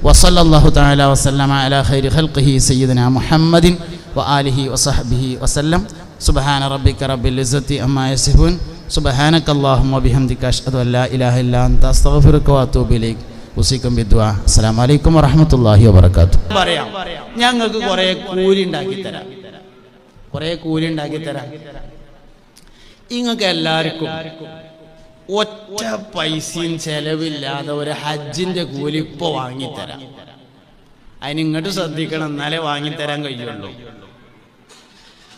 വസല്ലല്ലാഹു തആല വസല്ലമ അലാ ഖൈരി ഖൽഖിഹി സയ്യിദിനാ മുഹമ്മദിൻ വആലിഹി വസഹ്ബിഹി വസല്ലം. സുബ്ഹാന റബ്ബിക റബ്ബിൽ ഇസ്സത്തി അമ്മാ യസിഫൂൻ. സുബ്ഹാനകല്ലാഹുമ്മ വബിഹംദിക അശ്ഹദു അൻ ലാ ഇലാഹ ഇല്ലാ അൻത അസ്തഗ്ഫിറുക വഅതൂബു ഇലൈക്. ഉസീക്കും ബിദ്ദുആ. അസ്സലാമു അലൈക്കും വറഹ്മത്തുള്ളാഹി വബറകാതുഹു. പറയാം, ഞങ്ങൾക്ക് കുറേ കൂലി ഉണ്ടാക്കി തരാം, കുറേ കൂലി ഉണ്ടാക്കി തരാം. നിങ്ങൾക്ക് എല്ലാവർക്കും ഒറ്റ പൈസയും ചെലവില്ലാതെ ഒരു ഹജ്ജിന്റെ കൂലി ഇപ്പോൾ വാങ്ങിത്തരാം. അതിന് ഇങ്ങോട്ട് ശ്രദ്ധിക്കണം, എന്നാലേ വാങ്ങിത്തരാൻ കഴിയുള്ളൂ.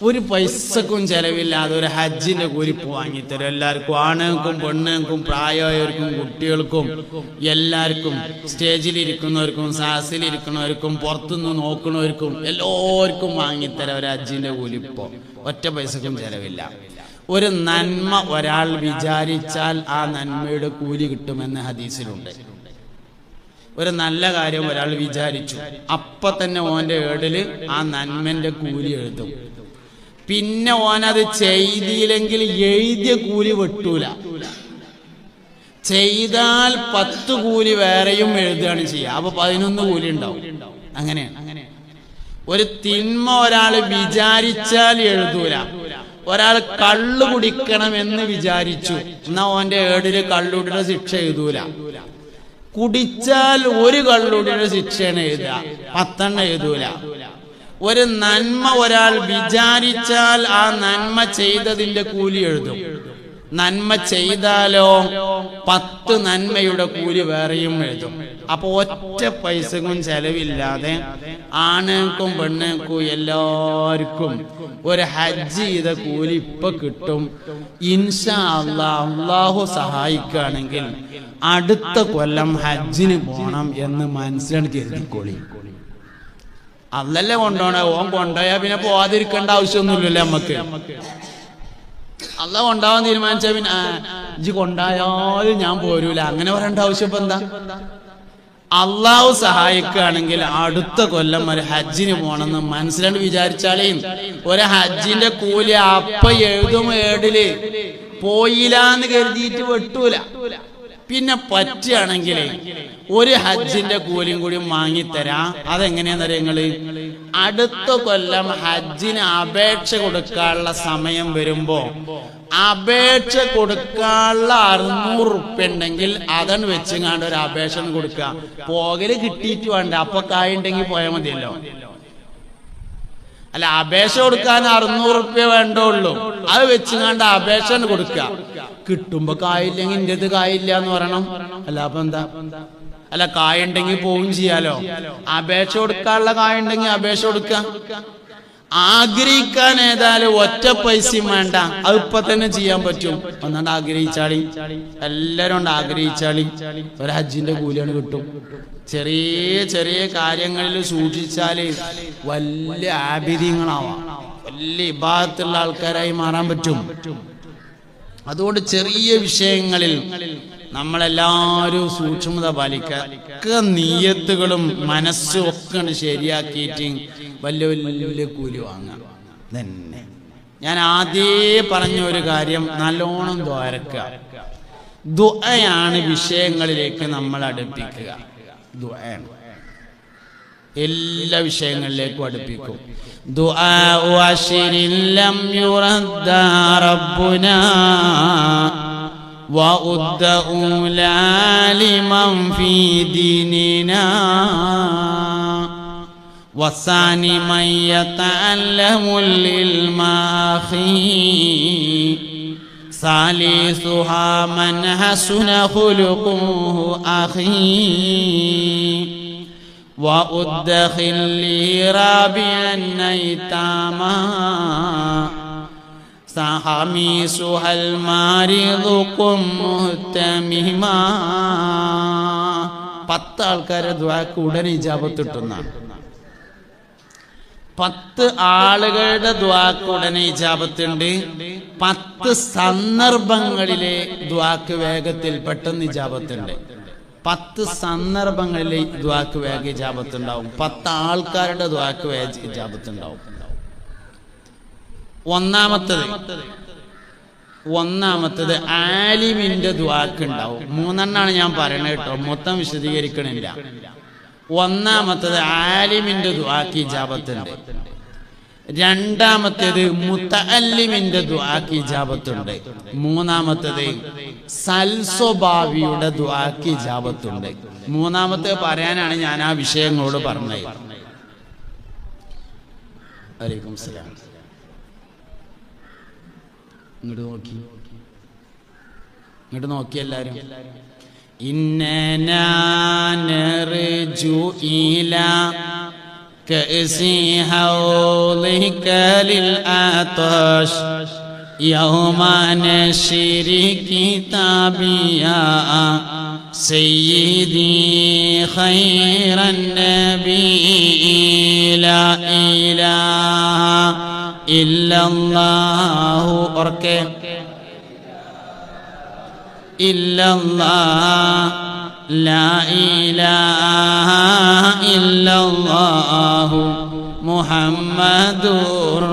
ഒരു പൈസക്കും ചെലവില്ലാതെ ഒരു ഹജ്ജിന്റെ കൂലി ഇപ്പോൾ വാങ്ങിത്തരും എല്ലാവർക്കും, ആണുങ്ങൾക്കും പെണ്ണുങ്ങൾക്കും പ്രായമായവർക്കും കുട്ടികൾക്കും എല്ലാവർക്കും, സ്റ്റേജിലിരിക്കുന്നവർക്കും സാഹസിലിരിക്കുന്നവർക്കും പുറത്തുനിന്ന് നോക്കുന്നവർക്കും എല്ലാവർക്കും വാങ്ങിത്തരാം ഒരു ഹജ്ജിന്റെ കൂലി ഇപ്പോൾ. ഒറ്റ പൈസക്കും ചെലവില്ല. ഒരു നന്മ ഒരാൾ വിചാരിച്ചാൽ ആ നന്മയുടെ കൂലി കിട്ടുമെന്ന് ഹദീസിലുണ്ട്. ഒരു നല്ല കാര്യം ഒരാൾ വിചാരിച്ചു, അപ്പൊ തന്നെ ഓന്റെ ഏടില് ആ നന്മന്റെ കൂലി എഴുതും. പിന്നെ ഓനത് ചെയ്തില്ലെങ്കിൽ എഴുതിയ കൂലി വെട്ടൂല. ചെയ്താൽ 10 കൂലി വേറെയും എഴുതുകയാണ് ചെയ്യുക. അപ്പൊ 11 കൂലി ഉണ്ടാവും. അങ്ങനെയാണ്. ഒരു തിന്മ ഒരാൾ വിചാരിച്ചാൽ എഴുതൂല. ഒരാൾ കള്ളു കുടിക്കണമെന്ന് വിചാരിച്ചു, എന്നാ ഓന്റെ ഏടില് കള്ളുടിയുടെ ശിക്ഷ എഴുതൂല. കുടിച്ചാൽ ഒരു കള്ളുടിയുടെ ശിക്ഷയാണ് എഴുതുക, 10 എഴുതൂല. ഒരു നന്മ ഒരാൾ വിചാരിച്ചാൽ ആ നന്മ ചെയ്തതിന്റെ കൂലി എഴുതും. നന്മ ചെയ്താലോ 10 നന്മയുടെ കൂലി വേറെയും എഴുതും. അപ്പൊ ഒറ്റ പൈസക്കും ചെലവില്ലാതെ ആണുങ്ങൾക്കും പെണ്ണുങ്ങൾക്കും എല്ലാവർക്കും ഒരു ഹജ്ജ് ചെയ്ത കൂലി ഇപ്പൊ കിട്ടും. ഇൻഷാ അല്ലാഹ് അല്ലാഹു സഹായിക്കുകയാണെങ്കിൽ അടുത്ത കൊല്ലം ഹജ്ജിന് പോണം എന്ന് മനസ്സിലാണ് കരുതിക്കോളി. അല്ലല്ലേ കൊണ്ടോണേ, ഓൻ കൊണ്ടുപോയാ പിന്നെ പോവാതിരിക്കേണ്ട ആവശ്യമൊന്നുമില്ലല്ലോ നമുക്ക്. അല്ല കൊണ്ടാവാൻ തീരുമാനിച്ച പിന്നെ ഇജ്ജ് കൊണ്ടായാലും ഞാൻ പോരൂല അങ്ങനെ പറയേണ്ട ആവശ്യം ഇപ്പൊ എന്താ? അള്ളാഹു സഹായിക്കുകയാണെങ്കിൽ അടുത്ത കൊല്ലം ഒരു ഹജ്ജിന് പോണെന്ന് മനസ്സിലാണ്ട് വിചാരിച്ചാലേ ഒരു ഹജ്ജിന്റെ കൂലി അപ്പ എഴുതും ഏടില് പോയില്ലാന്ന് കരുതിയിട്ട് വെട്ടൂല. പിന്നെ പറ്റുകയാണെങ്കിൽ ഒരു ഹജ്ജിന്റെ കൂലിയും കൂടി വാങ്ങിത്തരാം. അതെങ്ങനെയാണെന്നറിയ നിങ്ങള്, അടുത്ത കൊല്ലം ഹജ്ജിന് അപേക്ഷ കൊടുക്കാനുള്ള സമയം വരുമ്പോ അപേക്ഷ കൊടുക്കാനുള്ള 600 റുപ്യ ഉണ്ടെങ്കിൽ അതാണ് വെച്ചുങ്ങാണ്ട് ഒരു അപേക്ഷ കൊടുക്കുക. പോകല് കിട്ടിയിട്ട് വേണ്ട, അപ്പൊ കായുണ്ടെങ്കിൽ പോയാൽ മതിയല്ലോ. അല്ല, അപേക്ഷ കൊടുക്കാൻ 600 റുപ്യ വേണ്ടുള്ളൂ. അത് വെച്ചുങ്ങാണ്ട് അപേക്ഷ കൊടുക്കുക. കിട്ടുമ്പോ കായില്ലെങ്കിൽ ഇന്റെ അടുത്ത് കായില്ല എന്ന് പറയണം. അല്ല അപ്പൊ എന്താ? അല്ല, കായുണ്ടെങ്കിൽ പോവും ചെയ്യാലോ. അപേക്ഷ കൊടുക്കാനുള്ള കായുണ്ടെങ്കിൽ അപേക്ഷ കൊടുക്കുക. ആഗ്രഹിക്കാൻ ഏതായാലും ഒറ്റ പൈസയും വേണ്ട, അത് ഇപ്പൊ തന്നെ ചെയ്യാൻ പറ്റും. ഒന്നാണ്ട് ആഗ്രഹിച്ചാളി, എല്ലാരും കൊണ്ട് ആഗ്രഹിച്ചാളി, ഒരു ഹജ്ജിന്റെ കൂലിയാണ് കിട്ടും. ചെറിയ ചെറിയ കാര്യങ്ങളിൽ സൂക്ഷിച്ചാല് വലിയ ആബിദീങ്ങളാവാം, വലിയ ഇബാദത്തുള്ള ആൾക്കാരായി മാറാൻ പറ്റും. അതുകൊണ്ട് ചെറിയ വിഷയങ്ങളിൽ നമ്മളെല്ലാവരും സൂക്ഷ്മത പാലിക്കുക. നീയത്തുകളും മനസ്സും ഒക്കെ ശരിയാക്കിയിട്ട് വലിയ വലിയ കൂലി വാങ്ങാം തന്നെ. ഞാൻ ആദ്യമേ പറഞ്ഞ ഒരു കാര്യം, നല്ലോണം ദ്വാരക്കുക. ദുആയാണ് വിഷയങ്ങളിലേക്ക് നമ്മൾ അടുപ്പിക്കുക. ദുആയാണ് എല്ലാ വിഷയങ്ങളിലേക്കും അടുപ്പിക്കും. ദുആഉ അശ്രിൻ ലം യുറദ്ദ റബ്ബുനാ വഉദ്ദ ലിമൻ ഫീ ദീനിനാ വസാനി മൻ യതഅല്ലമുൽ ഇൽമ സാലിസുഹാ മൻ ഹസുന ഖുലുഖുഹു അഖീ വഉദ്ഖിൽ ലി റാബിയൻ നൈതാമാ സഹമീസുഹൽ മാരിദുകും മുഹ്തമിമാ. 10 ആൾക്കാരെ ദുആക്ക് ഉടനെ ഇജാബത്ത് കിട്ടുന്നതാണ്. 10 ആളുകളുടെ ദുആക്ക് ഉടനെ ഇജാബത്തുണ്ട്. 10 സന്ദർഭങ്ങളിലെ ദുആക്ക് വേഗത്തിൽ പെട്ടെന്ന് ഇജാബത്തുണ്ട്. 10 സന്ദർഭങ്ങളിലെ ദുആക്ക് വേഗ ഇജാബത്തുണ്ടാവും. 10 ആൾക്കാരുടെ ദുആക്ക് വേഗ ഇജാബത്തുണ്ടാവും. ഒന്നാമത്തത് ആലിമിന്റെ ദുആക്ക് ഉണ്ടാവും. 3 ഞാൻ പറയണത് കേട്ടോ, മൊത്തം വിശദീകരിക്കണില്ല. ഒന്നാമത്തത് ആലിമിന്റെ ദുആക്ക് ഇജാബത്തുണ്ട്. രണ്ടാമത്തേത് മുതഅല്ലിമിന്റെ ദുആക്ക് ഇജാബത്തുണ്ട്. മൂന്നാമത്തേത് സൽസ്വഭാവിയുടെ ദുആക്ക് ഇജാബത്തുണ്ട്. മൂന്നാമത്തെ പറയാനാണ് ഞാൻ ആ വിഷയങ്ങളോട് പറഞ്ഞത്. വലൈക്കും സലാം. ഇങ്ങോട്ട് നോക്കി എല്ലാരും. ഇന്നനാ നർജു ഇലാ കഅസി ഹൗളിക ലിൽ ആതശ് യൗമ നശ്രി കിതാബിയാ സയ്യിദി ഖൈറൻ നബി ലാ ഇലാഹ ഇല്ലല്ലാഹു ഓർക്കെ ഇല്ലല്ലാഹ് ലാ ഇലാഹ ഇല്ലല്ലാഹു മുഹമ്മദുർ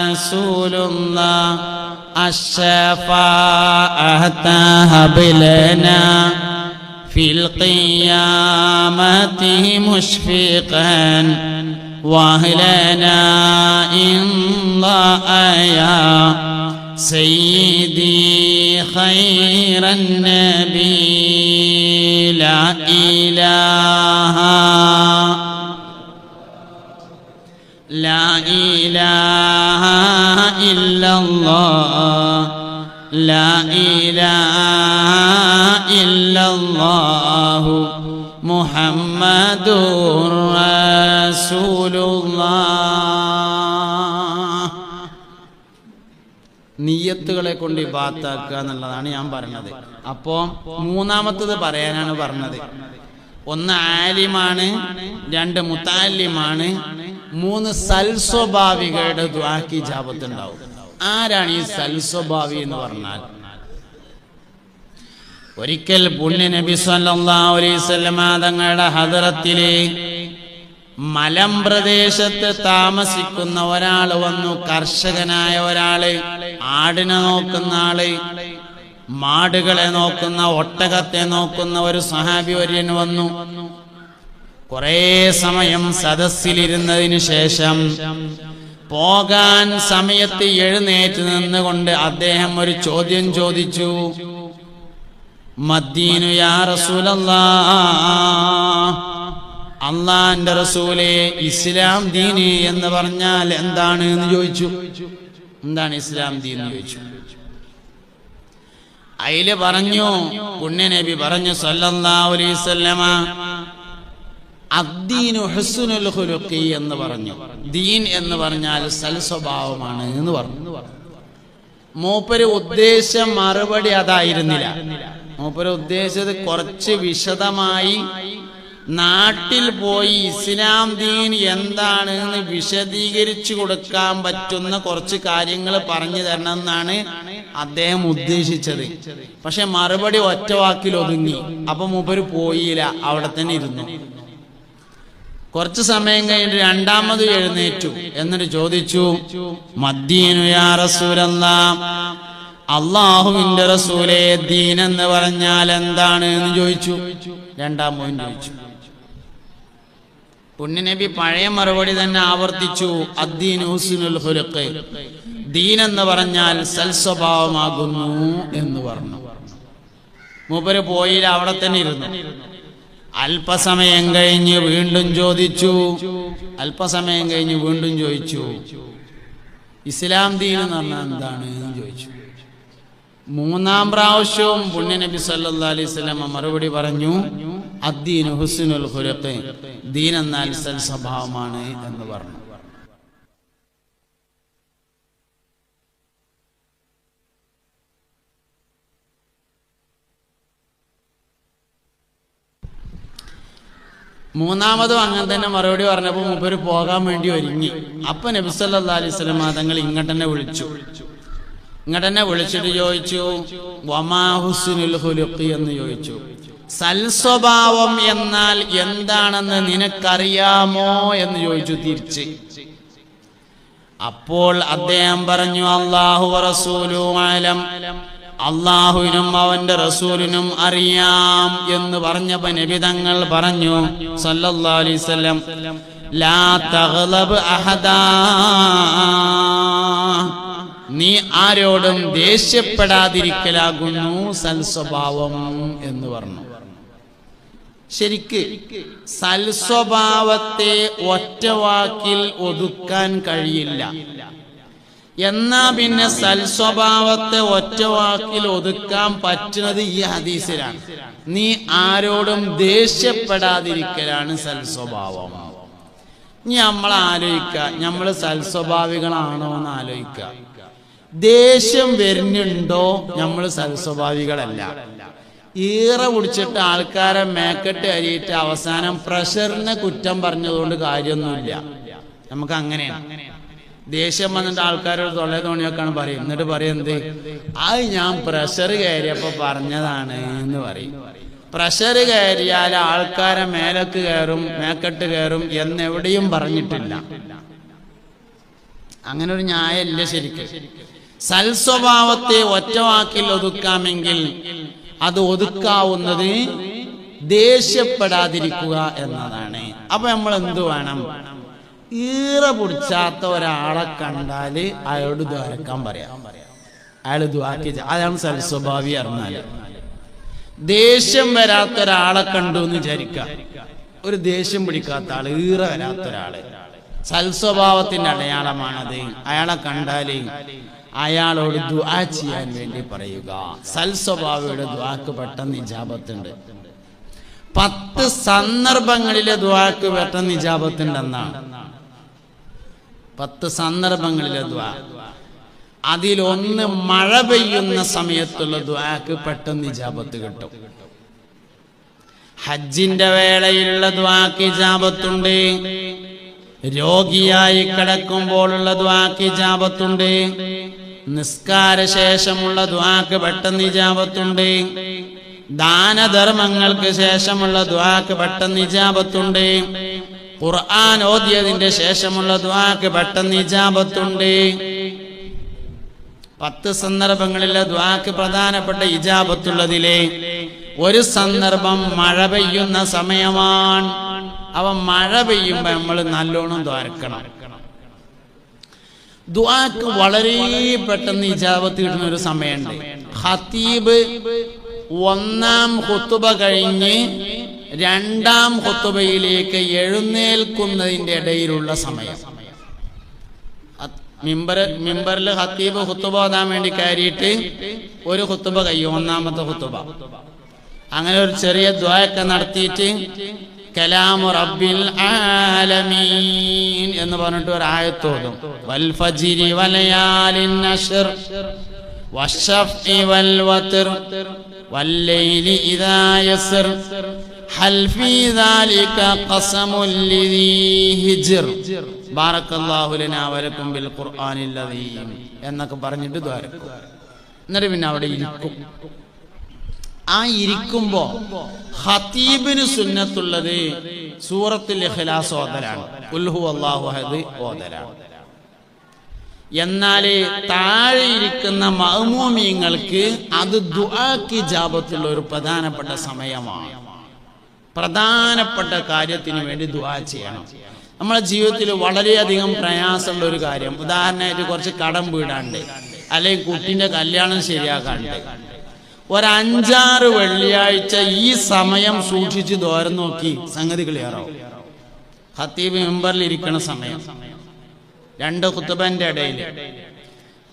റസൂലുള്ളാഹ് അശ്ശഫാഅത ഹബ്ലനാ ഫിൽ ഖിയാമത്തി മുശ്ഫിഖൻ വഹ്ലനാ ഇൻദാഅയാ സയ്യിദി ഖൈറൻ നബി ലാ ഇലാഹ ഇല്ലല്ലാഹ് ലാ ഇലാഹ ഇല്ലല്ലാഹു മുഹമ്മദുർ റസൂലുള്ളാഹ്. നിയ്യത്തുകളെ കൊണ്ട് ഇബാദത്താക്കുക എന്നുള്ളതാണ് ഞാൻ പറഞ്ഞത്. അപ്പോൾ മൂന്നാമത്തത് പറയാനാണ് പറഞ്ഞത്. 1 ആലിമാണ്, 2 മുതഅല്ലിമാണ്, 3 സൽസ്വഭാവികളുടെ ദുആക്ക് ഇജാബത്ത് ഉണ്ടാവും. ആരാണ് ഈ സൽസ്വഭാവി എന്ന് പറഞ്ഞാൽ? ഒരിക്കൽ പുണ്യ നബി സല്ലല്ലാഹു അലൈഹി വസല്ലമ തങ്ങളുടെ ഹദറത്തിലെ മലമ്പ്രദേശത്ത് താമസിക്കുന്ന ഒരാൾ വന്നു. കർഷകനായ ഒരാള്, ആടിനെ നോക്കുന്ന ആള്, മാടുകളെ നോക്കുന്ന, ഒട്ടകത്തെ നോക്കുന്ന ഒരു സഹാബി വര്യൻ വന്നു. കുറേ സമയം സദസ്സിലിരുന്നതിന് ശേഷം പോകാൻ സമയത്ത് എഴുന്നേറ്റ് നിന്നുകൊണ്ട് അദ്ദേഹം ഒരു ചോദ്യം ചോദിച്ചു. മദ്ദീനു യാ റസൂലല്ലാഹ്, അള്ളാന്റെ റസൂലേ, ഇസ്ലാം ദീന് എന്ന് പറഞ്ഞാൽ എന്താണ് എന്ന് ചോദിച്ചു. എന്താണ് ഇസ്ലാം ദീൻ എന്ന് ചോദിച്ചു. അതില് പറഞ്ഞു, പുണ്യ നബി പറഞ്ഞു സല്ലല്ലാഹു അലൈഹി വസല്ലമ, അദ്ദീനു ഹുസ്നുൽ ഖുലുഖി എന്ന് പറഞ്ഞു. ദീൻ എന്ന് പറഞ്ഞാൽ സൽസ്വഭാവമാണ് എന്ന് പറഞ്ഞു. മൂപ്പര് ഉദ്ദേശം മറുപടി അതായിരുന്നില്ല. മൂപ്പര് ഉദ്ദേശിച്ചത് കുറച്ച് വിശദമായി നാട്ടിൽ പോയി ഇസ്ലാം ദീൻ എന്താണ് എന്ന് വിശദീകരിച്ചു കൊടുക്കാൻ പറ്റുന്ന കുറച്ച് കാര്യങ്ങൾ പറഞ്ഞു തരണം എന്നാണ് അദ്ദേഹം ഉദ്ദേശിച്ചത്. പക്ഷെ മറുപടി ഒറ്റ വാക്കിൽ ഒതുങ്ങി. അപ്പൊ മൂപ്പര് പോയില്ല, അവിടെ തന്നെ ഇരുന്നു. കുറച്ച് സമയം കഴിഞ്ഞിട്ട് രണ്ടാമത് എഴുന്നേറ്റു. എന്നിട്ട് ചോദിച്ചു, മദ്ദീനു യാ റസൂലല്ലാഹ്, അല്ലാഹുവിന്റെ റസൂലേ, ദീൻ എന്ന് പറഞ്ഞാൽ എന്താണ് എന്ന് ചോദിച്ചു. രണ്ടാമതും ചോദിച്ചു. പുണ്യനബി പഴയ മറുപടി തന്നെ ആവർത്തിച്ചു, അദ്ദീനു ഹുസ്നുൽ ഖുലുഖ്, ദീൻ എന്ന് പറഞ്ഞാൽ സൽസ്വഭാവമാകുന്നു എന്ന് പറഞ്ഞു. മൂപ്പര് പോയില്ല, അവിടെ തന്നെ ഇരുന്നു. അല്പസമയം കഴിഞ്ഞ് വീണ്ടും ചോദിച്ചു. അല്പസമയം കഴിഞ്ഞ് വീണ്ടും ചോദിച്ചു, ഇസ്ലാം ദീൻ എന്ന് പറഞ്ഞാൽ എന്താണ് എന്ന് ചോദിച്ചു. മൂന്നാം പ്രാവശ്യവും പുണ്യനബി സല്ലല്ലാഹു അലൈഹി വസല്ലം മറുപടി പറഞ്ഞു, അദ്ദീനു ഹുസ്നുൽ ഖുലുഖ്, ദീൻ എന്നാൽ സൽ സ്വഭാവമാണ് എന്ന് പറഞ്ഞു. മൂന്നാമതും അങ്ങനെ തന്നെ മറുപടി പറഞ്ഞപ്പോൾ മൂപ്പര് പോകാൻ വേണ്ടി ഒരുങ്ങി. അപ്പൊ നബി സല്ലല്ലാഹു അലൈഹി വസല്ലം തങ്ങൾ ഇങ്ങോട്ടെന്നെ വിളിച്ചിട്ട് ചോദിച്ചു, വമാ ഹുസ്നുൽ ഖുലുഖ് എന്ന് ചോദിച്ചു. സൽസ്വഭാവം എന്നാൽ എന്താണെന്ന് നിനക്കറിയാമോ എന്ന് ചോദിച്ചു തിരിച്ച്. അപ്പോൾ അദ്ദേഹം പറഞ്ഞു, അല്ലാഹു വറസൂലുഹു അലം, അള്ളാഹുവിനും അവന്റെ റസൂലിനും അറിയാം എന്ന് പറഞ്ഞപ്പോ നബി തങ്ങൾ പറഞ്ഞു സല്ലല്ലാഹു അലൈഹി വസല്ലം, ലാ തഗ്ലബ് അഹദാ, നീ ആരോടും ദേഷ്യപ്പെടാതിരിക്കലാകുന്നു സൽസ്വഭാവം എന്ന് പറഞ്ഞു. ശരിക്ക് സൽസ്വഭാവത്തെ ഒറ്റവാക്കിൽ ഒതുക്കാൻ കഴിയില്ല. എന്നാ പിന്നെ സൽസ്വഭാവത്തെ ഒറ്റവാക്കിൽ ഒതുക്കാൻ പറ്റുന്നത് ഈ ഹദീസിലാണ്. നീ ആരോടും ദേഷ്യപ്പെടാതിരിക്കലാണ് സൽസ്വഭാവം. ഇനി നമ്മൾ ആലോചിക്കുക, നമ്മൾ സൽസ്വഭാവികളാണോ എന്ന് ആലോചിക്കുക. ദേഷ്യം വരുന്നുണ്ടോ? നമ്മൾ സൽസ്വഭാവികളല്ല. ഈറ പിടിച്ചിട്ട് ആൾക്കാരെ മേക്കെട്ട് അരിയിട്ട് അവസാനം പ്രഷറിനെ കുറ്റം പറഞ്ഞതുകൊണ്ട് കാര്യമൊന്നുമില്ല. നമുക്ക് അങ്ങനെയാണ്. ദേഷ്യം വന്നിട്ട് ആൾക്കാരോട് തൊള്ളേ തോണിയൊക്കെയാണ് പറയും. എന്നിട്ട് പറയുന്നത്, അത് ഞാൻ പ്രഷർ കയറിയപ്പോ പറഞ്ഞതാണ് എന്ന് പറയും. പ്രഷർ കയറിയാൽ ആൾക്കാരെ മേലക്ക് കയറും, മേക്കെട്ട് കയറും എന്നെവിടെയും പറഞ്ഞിട്ടില്ല. അങ്ങനെ ഒരു ന്യായമല്ല ശരിക്കും. സൽസ്വഭാവത്തെ ഒറ്റവാക്കിൽ ഒതുക്കാമെങ്കിൽ അത് ഒതുക്കാവുന്നത് ദേഷ്യപ്പെടാതിരിക്കുക എന്നതാണ്. അപ്പൊ നമ്മൾ എന്തു വേണം? ഈറ പിടിച്ചാത്ത ഒരാളെ കണ്ടാല് അയാളോട് ദ്വാരക്കാൻ പറയാം. അയാൾ ദ്വാക്കി, അതാണ് സൽസ്വഭാവി അറിഞ്ഞാല്. ദേഷ്യം വരാത്ത ഒരാളെ കണ്ടു എന്ന് വിചാരിക്കുക. ഒരു ദേഷ്യം പിടിക്കാത്ത ആള്, ഈറ വരാത്ത ഒരാള്, സൽസ്വഭാവത്തിന്റെ അടയാളമാണത്. അയാളെ കണ്ടാല് അയാളോട് ദുആ ചെയ്യാൻ വേണ്ടി പറയുക. സൽസ്വഭാവിയുടെ ദുആക്ക് പെട്ടെന്ന് ഇജാബത്തുണ്ട്. 10 സന്ദർഭങ്ങളിലെ ദുആക്ക് പെട്ടെന്ന് ഇജാബത്തുണ്ടെന്നാണ്. 10 സന്ദർഭങ്ങളിലെ ദുആ. അതിലൊന്ന് മഴ പെയ്യുന്ന സമയത്തുള്ള ദുആക്ക് പെട്ടെന്ന് ഇജാബത്ത് കിട്ടും. ഹജ്ജിന്റെ വേളയിലുള്ള ദുആക്ക് ഇജാബത്തുണ്ട്. രോഗിയായി കിടക്കുമ്പോഴുള്ള ദുആക്ക് ഇജാബത്തുണ്ട്. നിസ്കാര ശേഷമുള്ള ദുആക്ക് പെട്ടെന്ന് ഇജാബത്തുണ്ട്. ദാനധർമ്മങ്ങൾക്ക് ശേഷമുള്ള ദുആക്ക് പെട്ടെന്ന് ഇജാബത്തുണ്ട്. ഖുർആൻ ഓതിയതിന്റെ ശേഷമുള്ള ദുആക്ക് പെട്ടെന്ന് ഇജാബത്തുണ്ട്. 10 സന്ദർഭങ്ങളിലെ ദുആക്ക് പ്രധാനപ്പെട്ട ഇജാബത്തുള്ളതിലെ ഒരു സന്ദർഭം മഴ പെയ്യുന്ന സമയമാണ്. അവ മഴ പെയ്യുമ്പോ നമ്മൾ നല്ലോണം ദ്വാരക്കണം. ദുആക്ക് വളരെ പെട്ടെന്ന് ഇജാബത്ത് കിട്ടുന്ന ഒരു സമയമുണ്ട്. ഖതീബ് 1-ാം ഖുതുബ കഴിഞ്ഞ് 2-ാം ഖുതുബയിലേക്ക് എഴുന്നേൽക്കുന്നതിന്റെ ഇടയിലുള്ള സമയം. മിമ്പറിൽ ഖതീബ് ഖുതുബ ഓതാൻ വേണ്ടി കയറിയിട്ട് ഒരു ഖുതുബ കഴിയും, 1-ാമത്തെ ഖുതുബ. അങ്ങനെ ഒരു ചെറിയ ദുആയൊക്കെ നടത്തിയിട്ട് കലാമു റബ്ബിൽ ആലമീൻ എന്ന് പറഞ്ഞിട്ട് ഒരു ആയത്ത് ഓതും. വൽ ഫജ്രി വലയാലിൻ അശ്ർ വശഫ്ഇ വൽ വത്ർ വല്ലൈലി ഇദാ യസ്ർ ഹൽ ഫീ ദാലിക ഖസമുൽ ലിദീ ഹിജ്ർ ബാറക്കല്ലാഹു ലനാ വലക്കും ബിൽ ഖുർആനിൽ അദീം എന്നൊക്കെ പറഞ്ഞിട്ട് ദ്വാരക്കും. എന്നിട്ട് പിന്നെ അവിടെ ഇരിക്കും. ആ ഇരിക്കുമ്പോ ഖതീബിന് സുന്നത്തുള്ളത് സൂറത്തുൽ ഇഖ്ലാസ് ഓതലാണ്, ഖുൽ ഹുവല്ലാഹു അഹദ് ഓതലാണ്. എന്നാൽ താഴെ ഇരിക്കുന്ന മഅ്മൂമീങ്ങൾക്ക് അത് ദുആക്ക് ഇജാബത്തുള്ള ഒരു പ്രധാനപ്പെട്ട സമയമാണ്. പ്രധാനപ്പെട്ട കാര്യത്തിന് വേണ്ടി ദുആ ചെയ്യണം. നമ്മുടെ ജീവിതത്തിൽ വളരെയധികം പ്രയാസമുള്ള ഒരു കാര്യം, ഉദാഹരണമായിട്ട് കുറച്ച് കടം വീടാണ്ട്, അല്ലെങ്കിൽ കുട്ടിന്റെ കല്യാണം ശരിയാക്കാണ്ട്, 5-6 വെള്ളിയാഴ്ച ഈ സമയം സൂക്ഷിച്ച് ദോരം നോക്കി സംഗതി ക്ലിയറാവും. ഖതീബ് മിമ്പറിൽ ഇരിക്കുന്ന സമയം 2 ഖുതുബന്റെ ഇടയിൽ